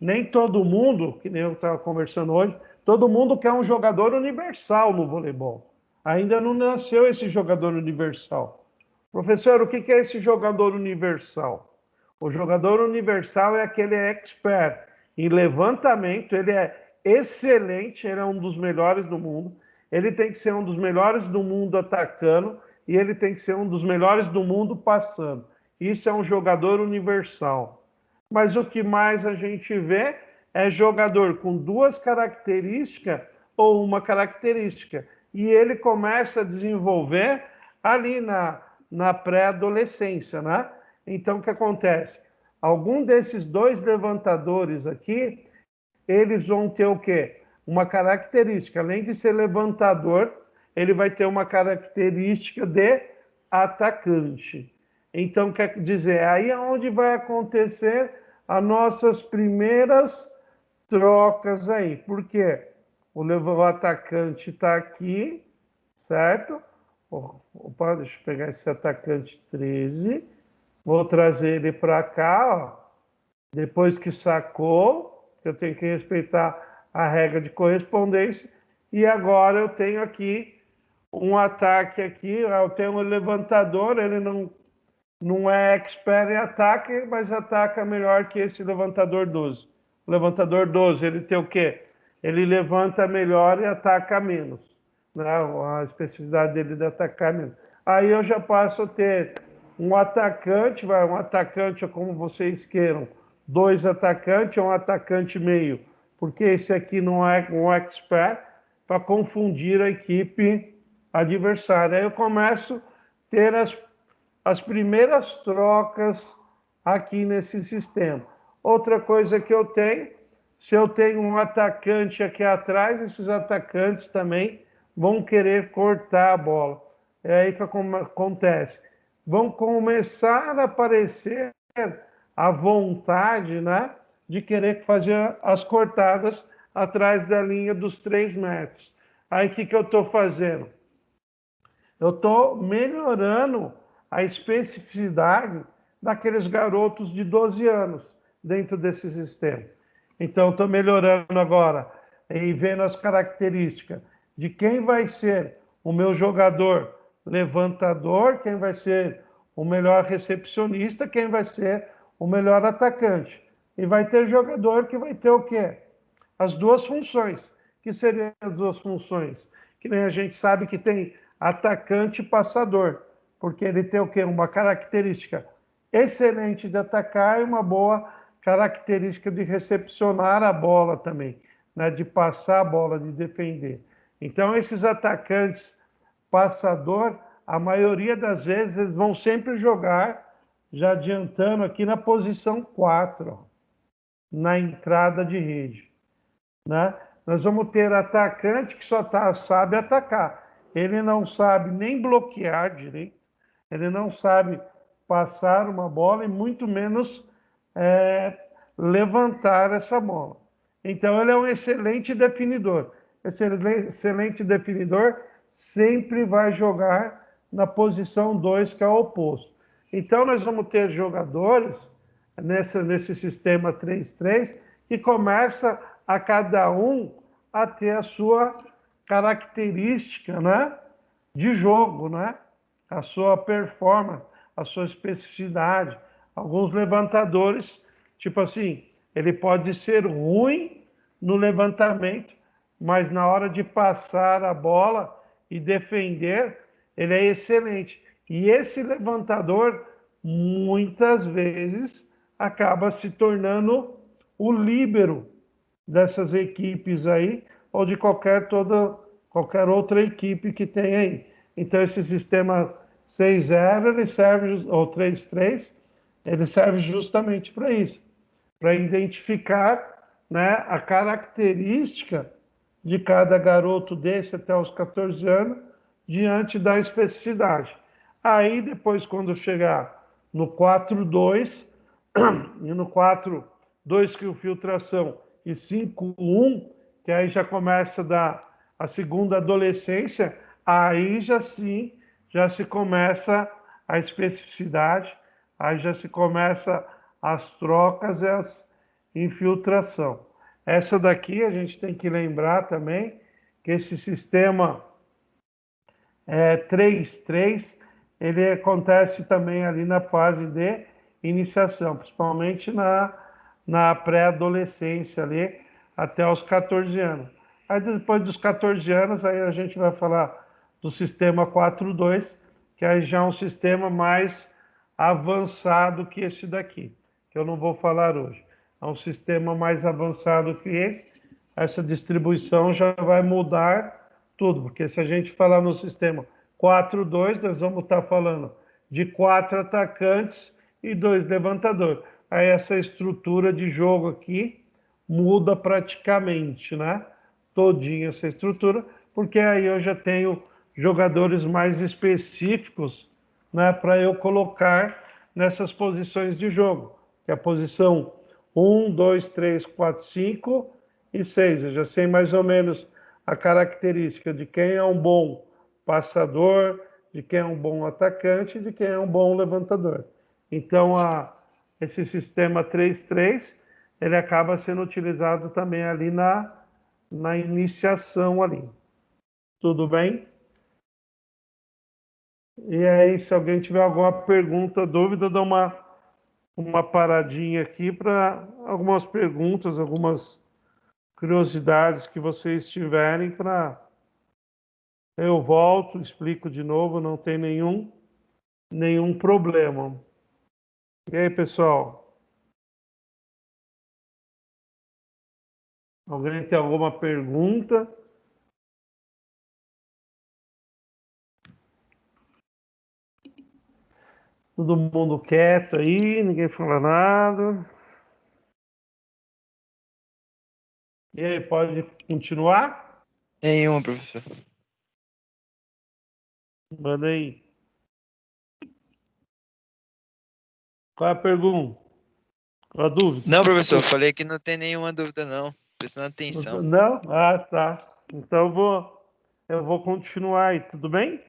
nem todo mundo, que nem eu estava conversando hoje, todo mundo quer um jogador universal no voleibol. Ainda não nasceu esse jogador universal. Professor, o que é esse jogador universal? O jogador universal é aquele expert em levantamento, ele é excelente, ele é um dos melhores do mundo, ele tem que ser um dos melhores do mundo atacando e ele tem que ser um dos melhores do mundo passando. Isso é um jogador universal. Mas o que mais a gente vê é jogador com 2 características ou uma característica. E ele começa a desenvolver ali na pré-adolescência, né? Então, o que acontece? Algum desses 2 levantadores aqui, eles vão ter o quê? Uma característica. Além de ser levantador, ele vai ter uma característica de atacante. Então, quer dizer, aí é onde vai acontecer as nossas primeiras trocas aí. Por quê? O atacante está aqui, certo? Opa, deixa eu pegar esse atacante 13. Vou trazer ele para cá, ó. Depois que sacou, eu tenho que respeitar a regra de correspondência. E agora eu tenho aqui um ataque aqui, eu tenho um levantador, ele não é expert em ataque, mas ataca melhor que esse levantador 12. O levantador 12, ele tem o quê? Ele levanta melhor e ataca menos. Né? A especificidade dele de atacar menos. Aí eu já passo a ter um atacante, um atacante, como vocês queiram, 2 atacantes, um atacante meio, porque esse aqui não é um expert, para confundir a equipe adversária. Aí eu começo a ter as primeiras trocas aqui nesse sistema. Outra coisa que eu tenho, se eu tenho um atacante aqui atrás, esses atacantes também vão querer cortar a bola. É aí que acontece. Vão começar a aparecer a vontade, né, de querer fazer as cortadas atrás da linha dos 3 metros. Aí o que eu estou fazendo? Eu estou melhorando a especificidade daqueles garotos de 12 anos dentro desse sistema. Então, estou melhorando agora e vendo as características de quem vai ser o meu jogador levantador, quem vai ser o melhor recepcionista, quem vai ser o melhor atacante. E vai ter jogador que vai ter o quê? As 2 funções. Que seriam as 2 funções? Que nem a gente sabe que tem atacante e passador, porque ele tem o quê? Uma característica excelente de atacar e uma boa característica de recepcionar a bola também, né? De passar a bola, de defender. Então, esses atacantes passador, a maioria das vezes, eles vão sempre jogar, já adiantando aqui na posição 4, ó, na entrada de rede. Né? Nós vamos ter atacante que só sabe atacar. Ele não sabe nem bloquear direito, ele não sabe passar uma bola e muito menos levantar essa bola. Então, ele é um excelente definidor. Esse excelente definidor sempre vai jogar na posição 2, que é o oposto. Então, nós vamos ter jogadores nesse sistema 3-3 que começa a cada um a ter a sua característica, né, de jogo, né, a sua performance, a sua especificidade. Alguns levantadores, tipo assim, ele pode ser ruim no levantamento, mas na hora de passar a bola e defender, ele é excelente. E esse levantador, muitas vezes, acaba se tornando o líbero dessas equipes aí, ou de qualquer outra equipe que tem aí. Então, esse sistema 6-0, ele serve, ou 3-3, ele serve justamente para isso, para identificar, né, a característica de cada garoto desse até os 14 anos, diante da especificidade. Aí, depois, quando chegar no 4-2, e no 4-2 que o filtração, e 5-1, que aí já começa a segunda adolescência, aí já sim, já se começa a especificidade, aí já se começa as trocas e as infiltração. Essa daqui a gente tem que lembrar também que esse sistema 3-3, ele acontece também ali na fase de iniciação, principalmente na pré-adolescência ali, até os 14 anos. Aí depois dos 14 anos, aí a gente vai falar do sistema 4-2, que aí já é um sistema mais avançado que esse daqui, que eu não vou falar hoje. É um sistema mais avançado que esse, essa distribuição já vai mudar tudo, porque se a gente falar no sistema 4-2, nós vamos estar falando de 4 atacantes e 2 levantadores. Aí essa estrutura de jogo aqui muda praticamente, né? Todinha essa estrutura, porque aí eu já tenho jogadores mais específicos, né, para eu colocar nessas posições de jogo, que é a posição 1, 2, 3, 4, 5 e 6. Eu já sei mais ou menos a característica de quem é um bom passador, de quem é um bom atacante e de quem é um bom levantador. Então, esse sistema 3-3, ele acaba sendo utilizado também ali na iniciação ali. Tudo bem? E aí, se alguém tiver alguma pergunta, dúvida, dá uma paradinha aqui para algumas perguntas, algumas curiosidades que vocês tiverem, para eu volto, explico de novo, não tem nenhum problema. E aí, pessoal? Alguém tem alguma pergunta? Todo mundo quieto aí, ninguém fala nada. E aí, pode continuar? Nenhuma, professor. Manda aí. Qual é a pergunta? Qual a dúvida? Não, professor, falei que não tem nenhuma dúvida, não. Prestando atenção. Não? Ah, tá. Então eu vou continuar aí, tudo bem?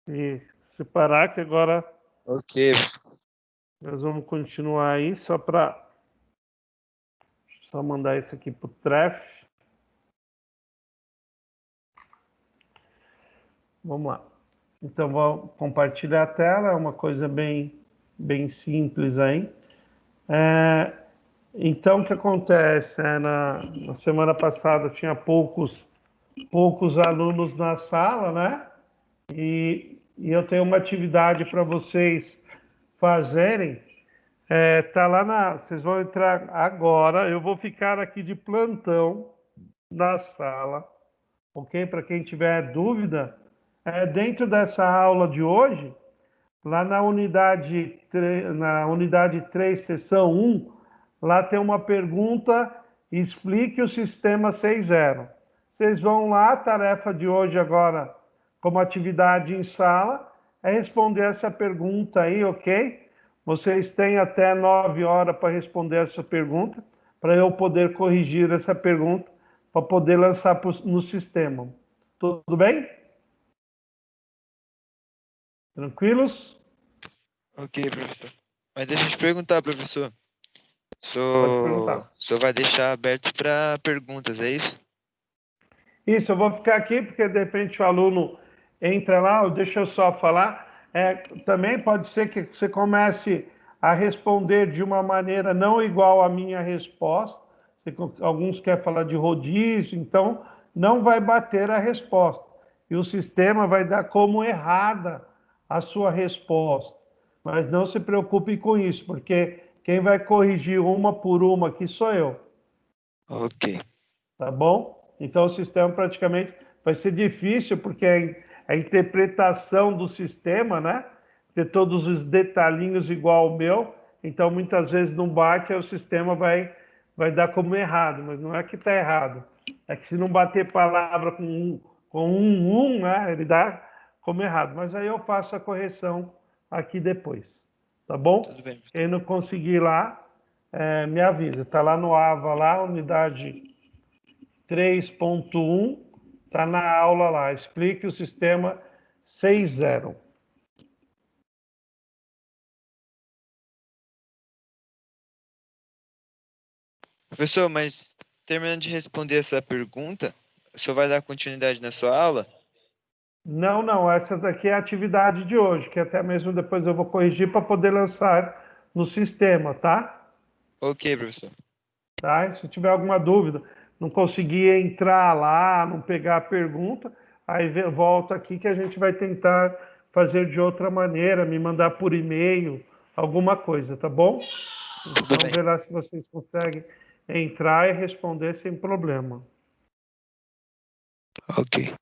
E se parar que agora Ok. nós vamos continuar aí, só mandar isso aqui pro Tref. Vamos lá. Então, vou compartilhar a tela, é uma coisa bem simples aí. Então, o que acontece? Na semana passada tinha poucos alunos na sala, né? E eu tenho uma atividade para vocês fazerem. Tá lá vocês vão entrar agora. Eu vou ficar aqui de plantão na sala, ok? Para quem tiver dúvida, dentro dessa aula de hoje, lá na unidade 3, seção 1, lá tem uma pergunta: explique o sistema 6-0. Vocês vão lá, a tarefa de hoje agora, como atividade em sala, é responder essa pergunta aí, ok? Vocês têm até 9 horas para responder essa pergunta, para eu poder corrigir essa pergunta, para poder lançar no sistema. Tudo bem? Tranquilos? Ok, professor. Mas deixa eu te perguntar, professor. Pode perguntar. O senhor vai deixar aberto para perguntas, é isso? Isso, eu vou ficar aqui, porque de repente o aluno entra lá, deixa eu só falar. Também pode ser que você comece a responder de uma maneira não igual à minha resposta. Alguns querem falar de rodízio, então não vai bater a resposta. E o sistema vai dar como errada a sua resposta. Mas não se preocupe com isso, porque Quem vai corrigir uma por uma aqui sou eu, Ok. tá bom? Então o sistema praticamente vai ser difícil, porque a interpretação do sistema, né? Ter todos os detalhinhos igual ao meu, então muitas vezes não bate, aí o sistema vai dar como errado, mas não é que está errado. É que se não bater palavra com né? Ele dá como errado. Mas aí eu faço a correção aqui depois, tá bom? Tudo bem, professor. Quem não conseguir lá, me avisa. Está lá no AVA, lá, unidade 3.1, está na aula lá. Explique o sistema 6.0. Professor, mas terminando de responder essa pergunta, o senhor vai dar continuidade na sua aula? Não, não, essa daqui é a atividade de hoje, que até mesmo depois eu vou corrigir para poder lançar no sistema, tá? Ok, professor. Tá? E se tiver alguma dúvida, não conseguir entrar lá, não pegar a pergunta, aí volta aqui que a gente vai tentar fazer de outra maneira, me mandar por e-mail, alguma coisa, tá bom? Tudo Então, bem. vê lá se vocês conseguem entrar e responder sem problema. Ok.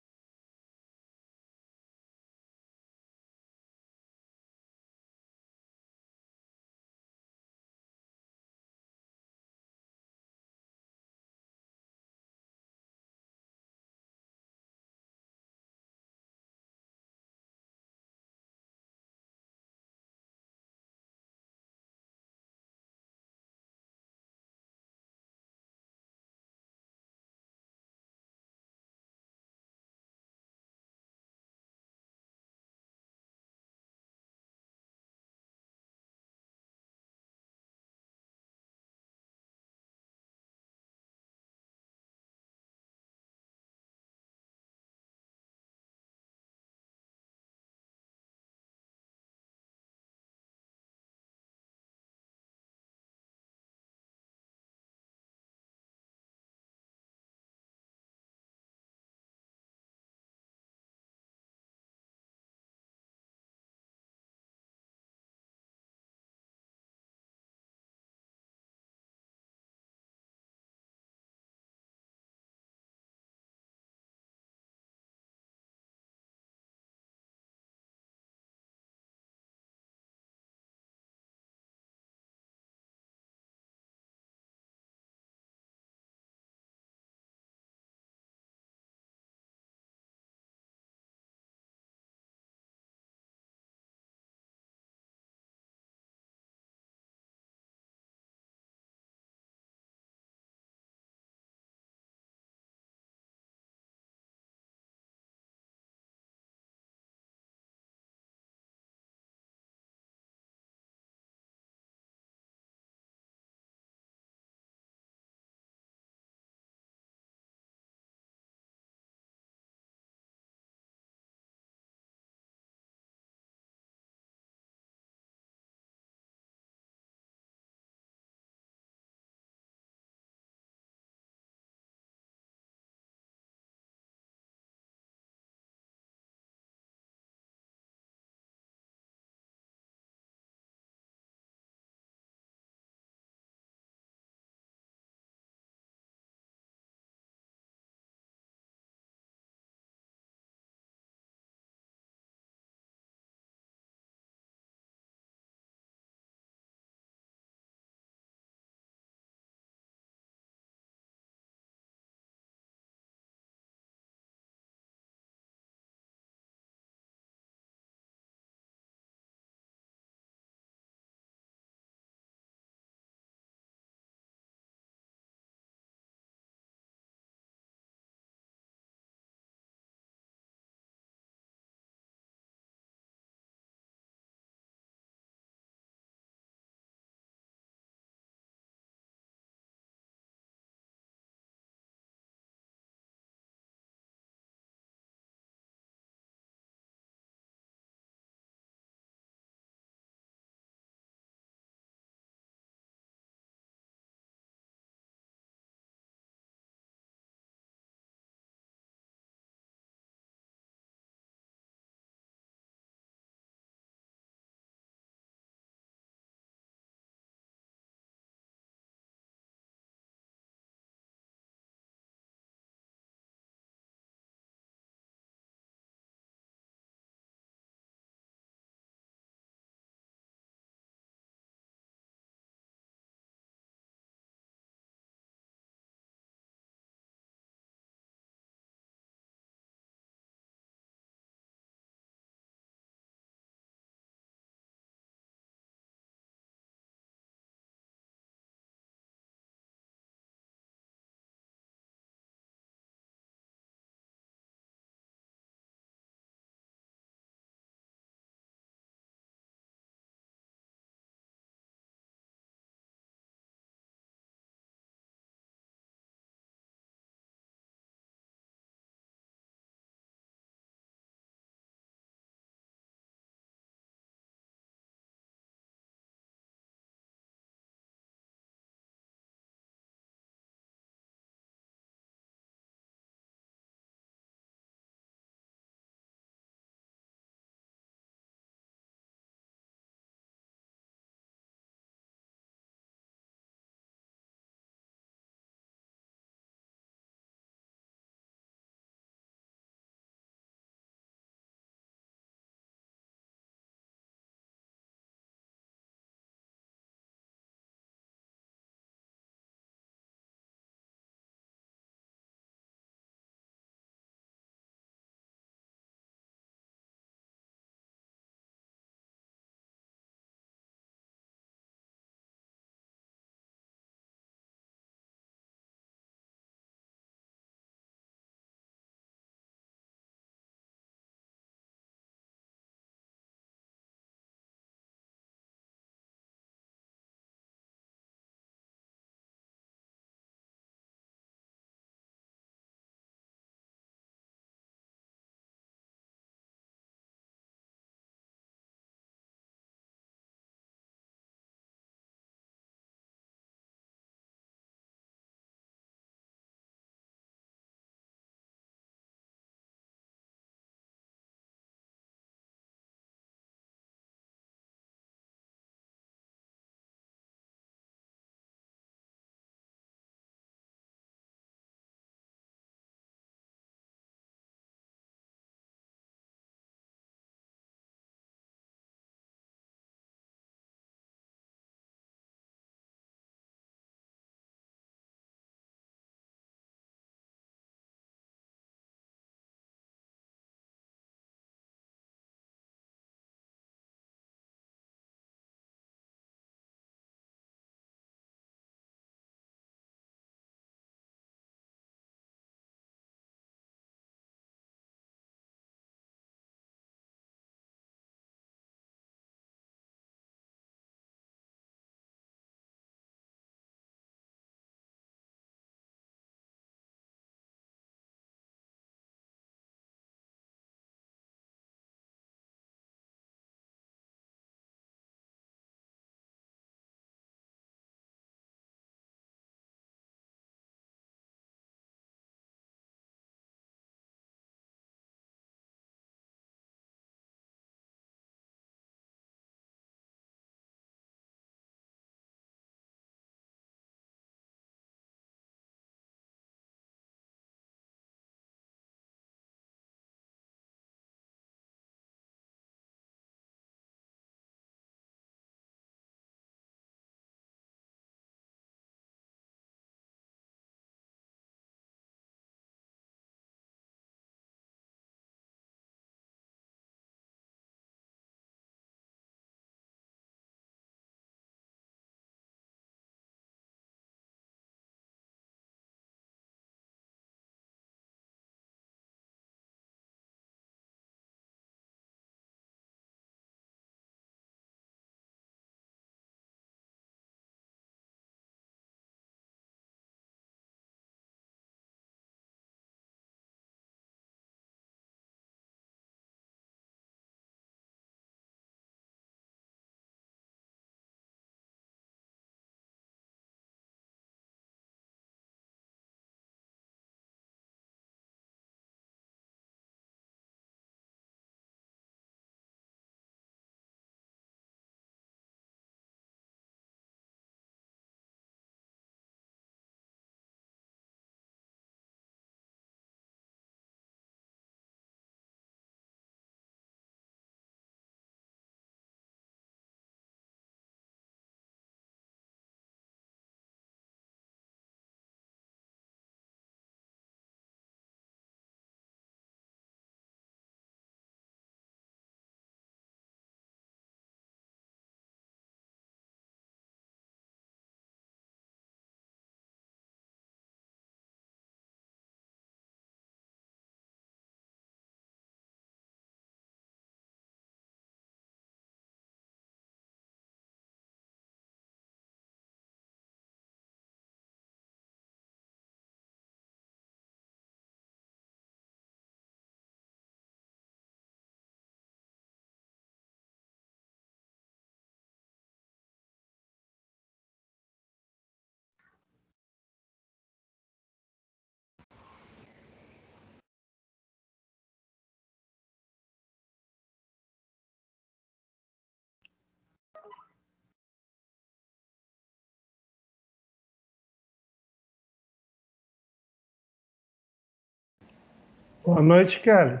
Boa noite, Kelly.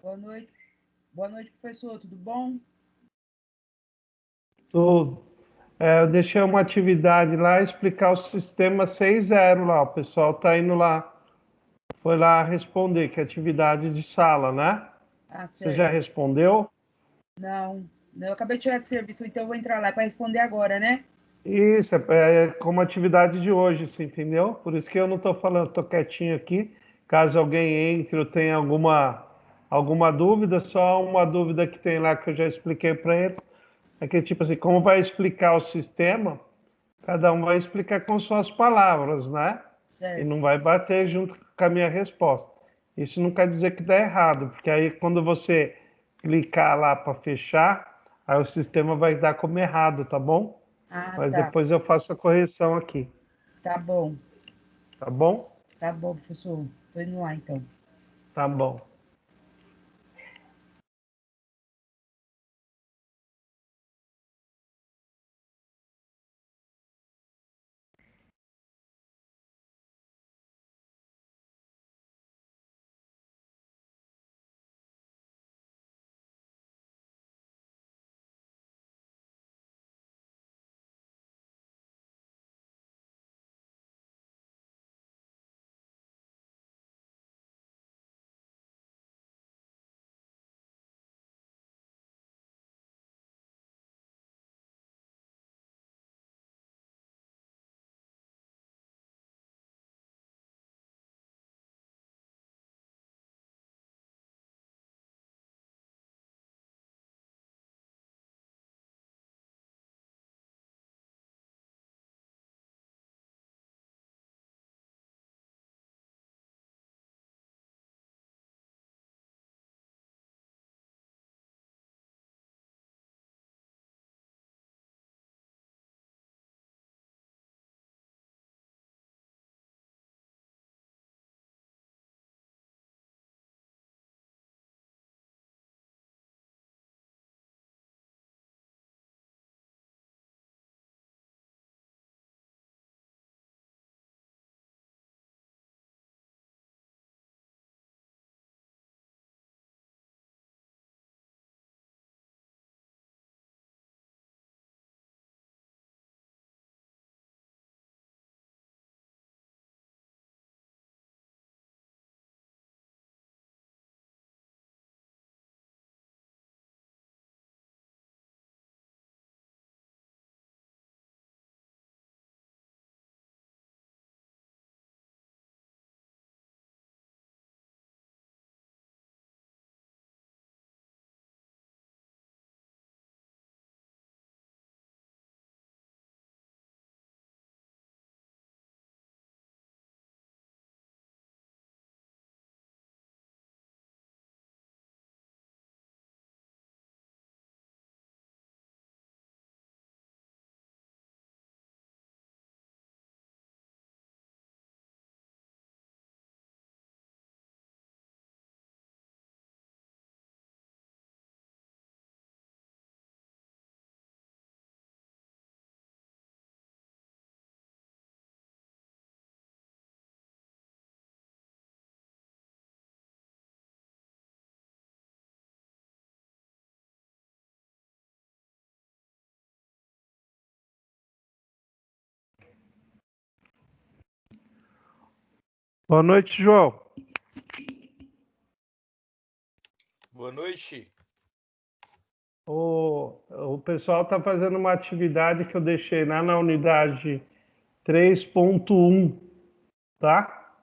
Boa noite. Boa noite, professor. Tudo bom? Tudo. Eu deixei uma atividade lá, explicar o sistema 6.0 lá. O pessoal está indo lá, foi lá responder, que é atividade de sala, né? Ah, Você já certo. respondeu? Não, eu acabei de chegar de serviço, então eu vou entrar lá para responder agora, né? Isso, é como atividade de hoje, você entendeu? Por isso que eu não estou falando, estou quietinho aqui. Caso alguém entre ou tenha alguma dúvida, só uma dúvida que tem lá que eu já expliquei para eles, é que tipo assim, como vai explicar o sistema, cada um vai explicar com suas palavras, né? E Certo. não vai bater junto com a minha resposta. Isso não quer dizer que dá errado, porque aí quando você clicar lá para fechar, aí o sistema vai dar como errado, tá bom? Ah, Mas tá. depois eu faço a correção aqui, Tá bom. tá bom? Tá bom, professor. Tô indo lá, então. Tá bom. Boa noite, João. Boa noite. O pessoal está fazendo uma atividade que eu deixei lá na unidade 3.1, tá?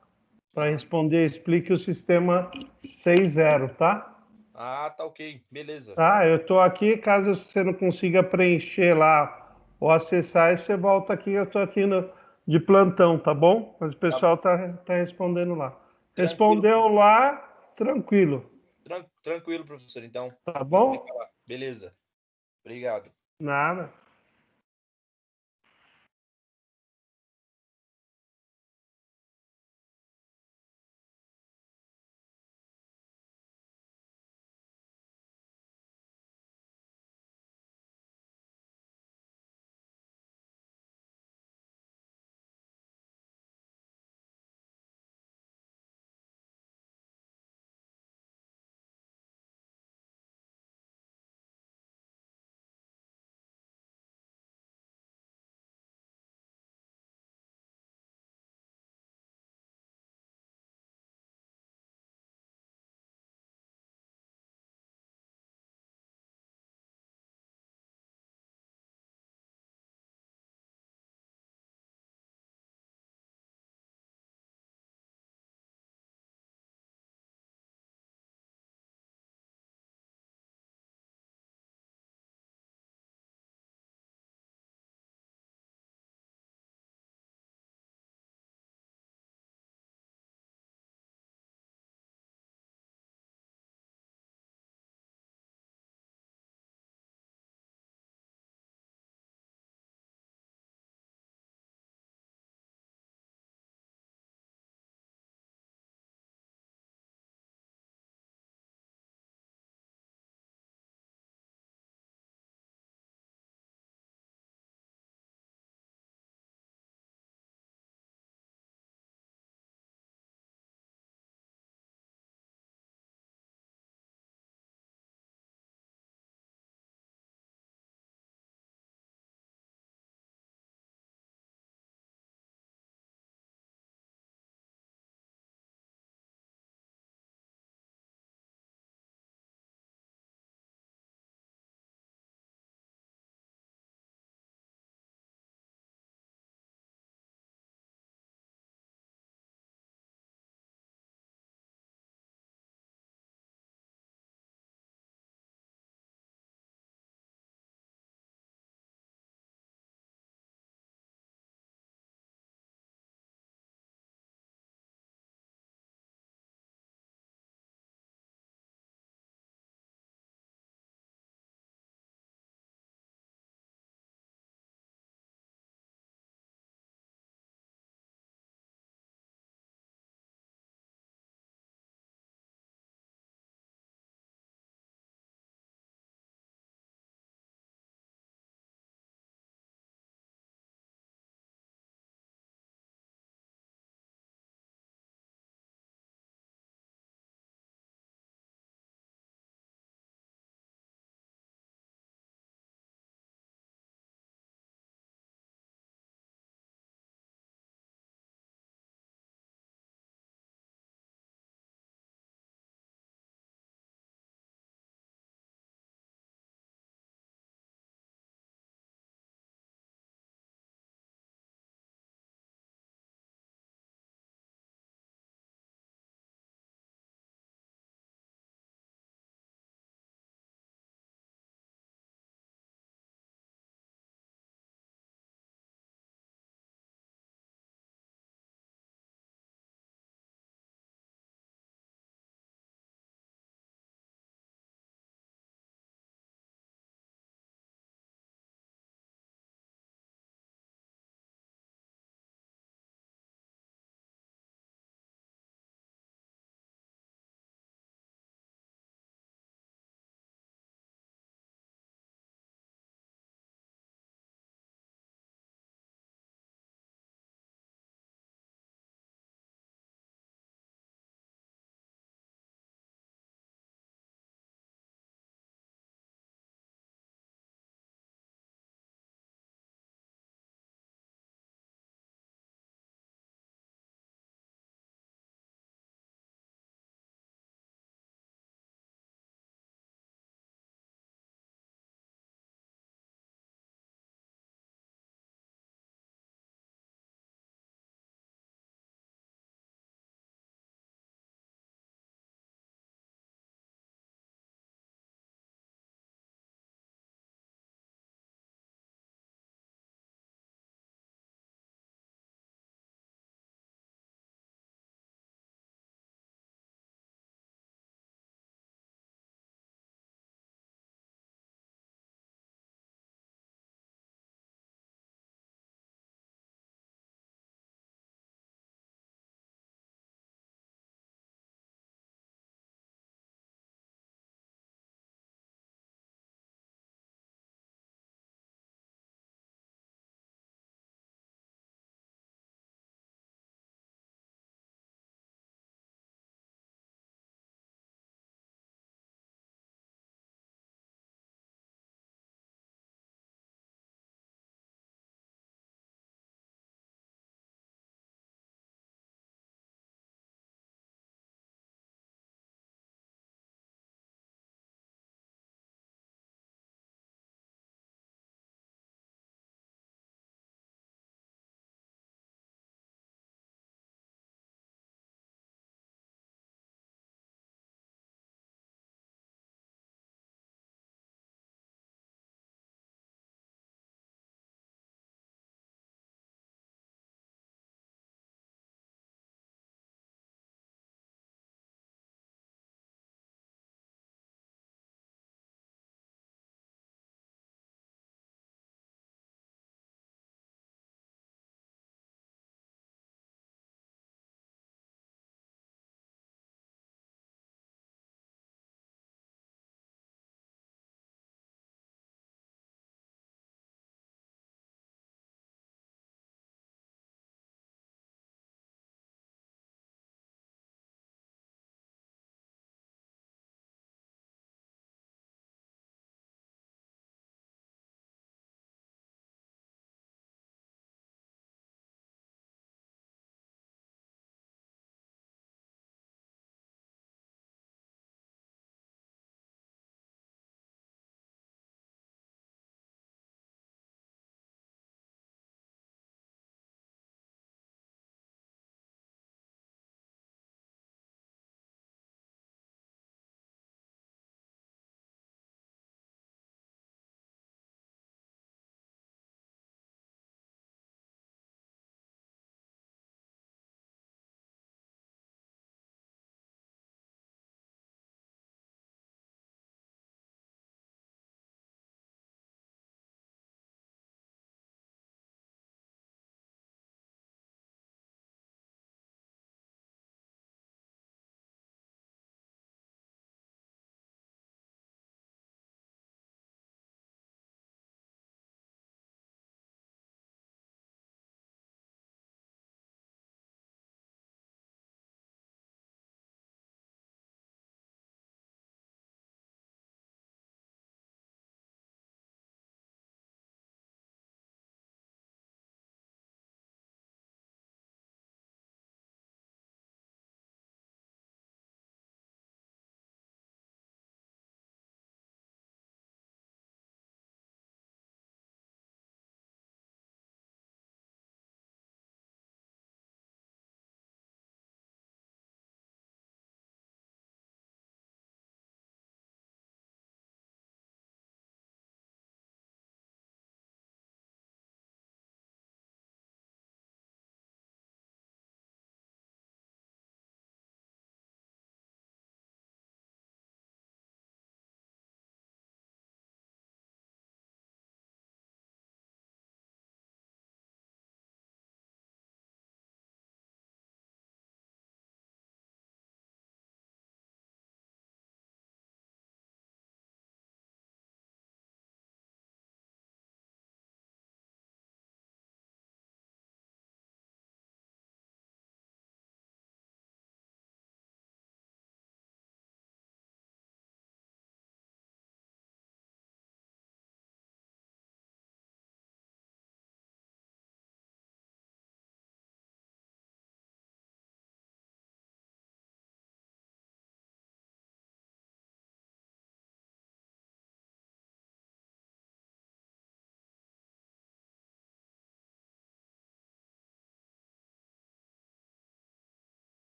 Para responder, explique o sistema 6.0, tá? Ah, tá ok. Beleza. Tá, eu estou aqui, caso você não consiga preencher lá ou acessar, aí você volta aqui, eu estou aqui de plantão, tá bom? Mas o Tá pessoal tá respondendo lá. tranquilo, Respondeu lá, tranquilo, tranquilo, professor. Então, tá vou aplicar bom? lá. Beleza. Obrigado. Nada.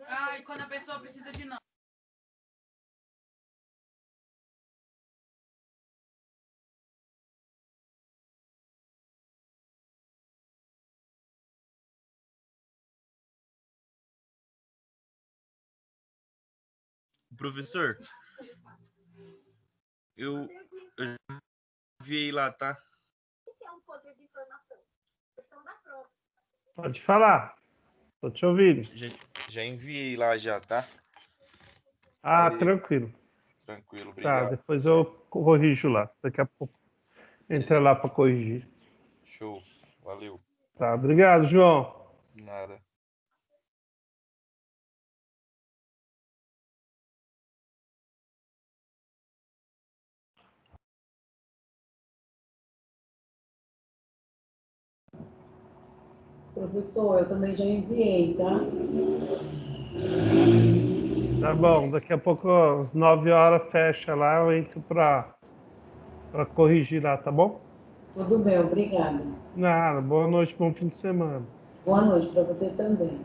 Ah, e quando a pessoa precisa de não. Professor, eu já enviei lá, tá? Pode falar. Tô te ouvindo. Já enviei lá já, tá? Ah, Aí, tranquilo. tranquilo, Tá, obrigado. depois eu corrijo lá. Daqui a pouco entra lá para corrigir. Show, valeu. Tá, obrigado, João. Nada. Professor, eu também já enviei, tá? Tá bom, daqui a pouco, às 9 horas, fecha lá, eu entro para corrigir lá, tá bom? Tudo bem, obrigada. Nada, boa noite, bom fim de semana. Boa noite para você também.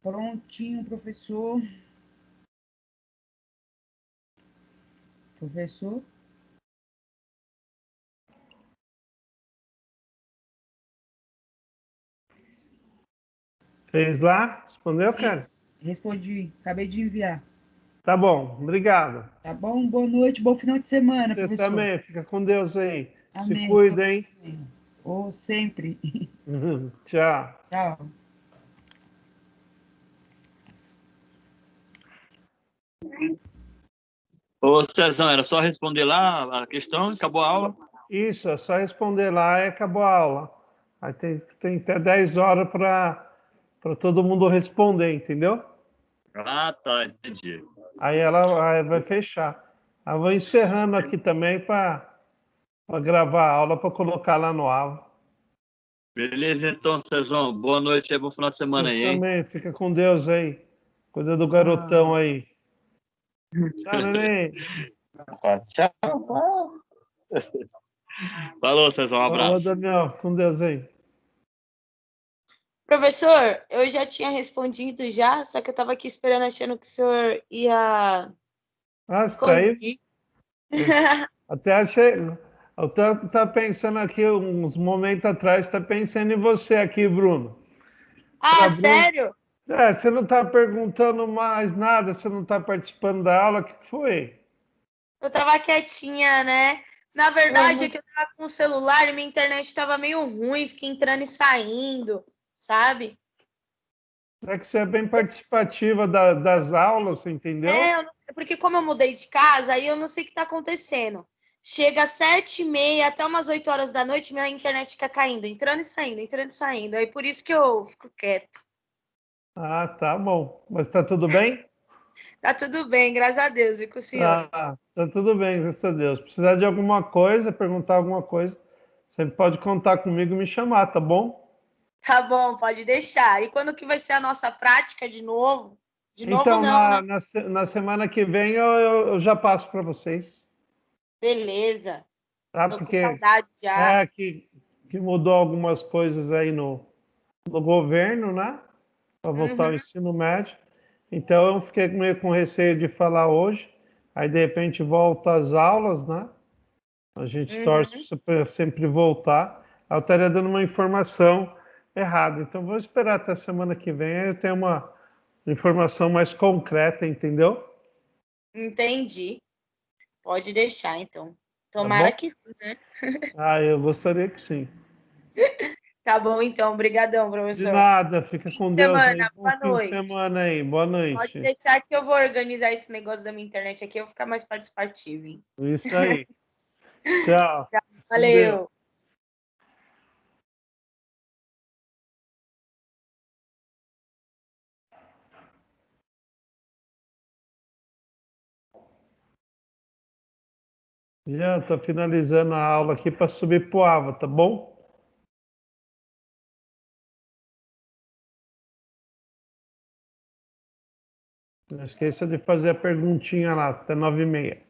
Prontinho, professor. Professor? Fez lá? Respondeu, cara? Respondi, acabei de enviar. Tá bom, obrigado. Tá bom? Boa noite, bom final de semana, Você professor. também, fica com Deus aí. Se Amém. cuida, hein? Ou sempre. Tchau. Tchau. Ô, Cezão, era só responder lá a questão e acabou a aula? Isso, é só responder lá e acabou a aula. Aí tem até 10 horas para todo mundo responder, entendeu? Ah, tá, entendi. Aí ela vai fechar. Eu vou encerrando aqui também para gravar a aula, para colocar lá no aula. Beleza, então, Cezão. Boa noite e bom final de semana Você aí, hein? também, fica com Deus aí. Cuida do garotão aí. Tchau, neném. Tchau. Falou, Cezão, um Falou, abraço. Daniel. Com Deus aí. Professor, eu já tinha respondido já, só que eu estava aqui esperando, achando que o senhor ia Ah, você tá aí? corrigir. Até achei. Eu tá pensando aqui, uns momentos atrás, tá pensando em você aqui, Bruno. Ah, Bruno. sério? Você não tá perguntando mais nada, você não tá participando da aula, o que foi? Eu tava quietinha, né? Na verdade, é que eu tava com o celular e minha internet tava meio ruim, fiquei entrando e saindo, sabe? É que você é bem participativa das aulas, entendeu? Porque como eu mudei de casa, aí eu não sei o que tá acontecendo. Chega às 7h30, até umas 8 horas da noite, minha internet fica caindo, entrando e saindo, entrando e saindo. Aí por isso que eu fico quieta. Ah, tá bom. Mas tá tudo bem? Tá tudo bem, graças a Deus, e com o senhor? Tá tudo bem, graças a Deus. Precisar de alguma coisa, perguntar alguma coisa, você pode contar comigo e me chamar, tá bom? Tá bom, pode deixar. E quando que vai ser a nossa prática de novo? De novo Então, não, né? na semana que vem eu já passo para vocês, Beleza. tá? Tô com Porque saudade já. que mudou algumas coisas aí no governo, né? Para voltar ao Uhum, ensino médio. Então, eu fiquei meio com receio de falar hoje. Aí, de repente, volta às aulas, né? A gente uhum. torce para sempre voltar. Eu estaria dando uma informação errada. Então, vou esperar até a semana que vem. Aí eu tenho uma informação mais concreta, entendeu? Entendi. Pode deixar, então. Tá Tomara bom? que sim, né? Eu gostaria que sim. Tá bom, então. Obrigadão, De professor. nada, fica Fim de com Deus aí. semana, Bom boa fim de noite. semana aí. Boa Pode noite. deixar que eu vou organizar esse negócio da minha internet aqui, eu vou ficar mais participativa, hein? Isso aí. Tchau. Com Deus. Valeu. Já estou finalizando a aula aqui para subir para o AVA, tá bom? Não esqueça de fazer a perguntinha lá, até 9h30.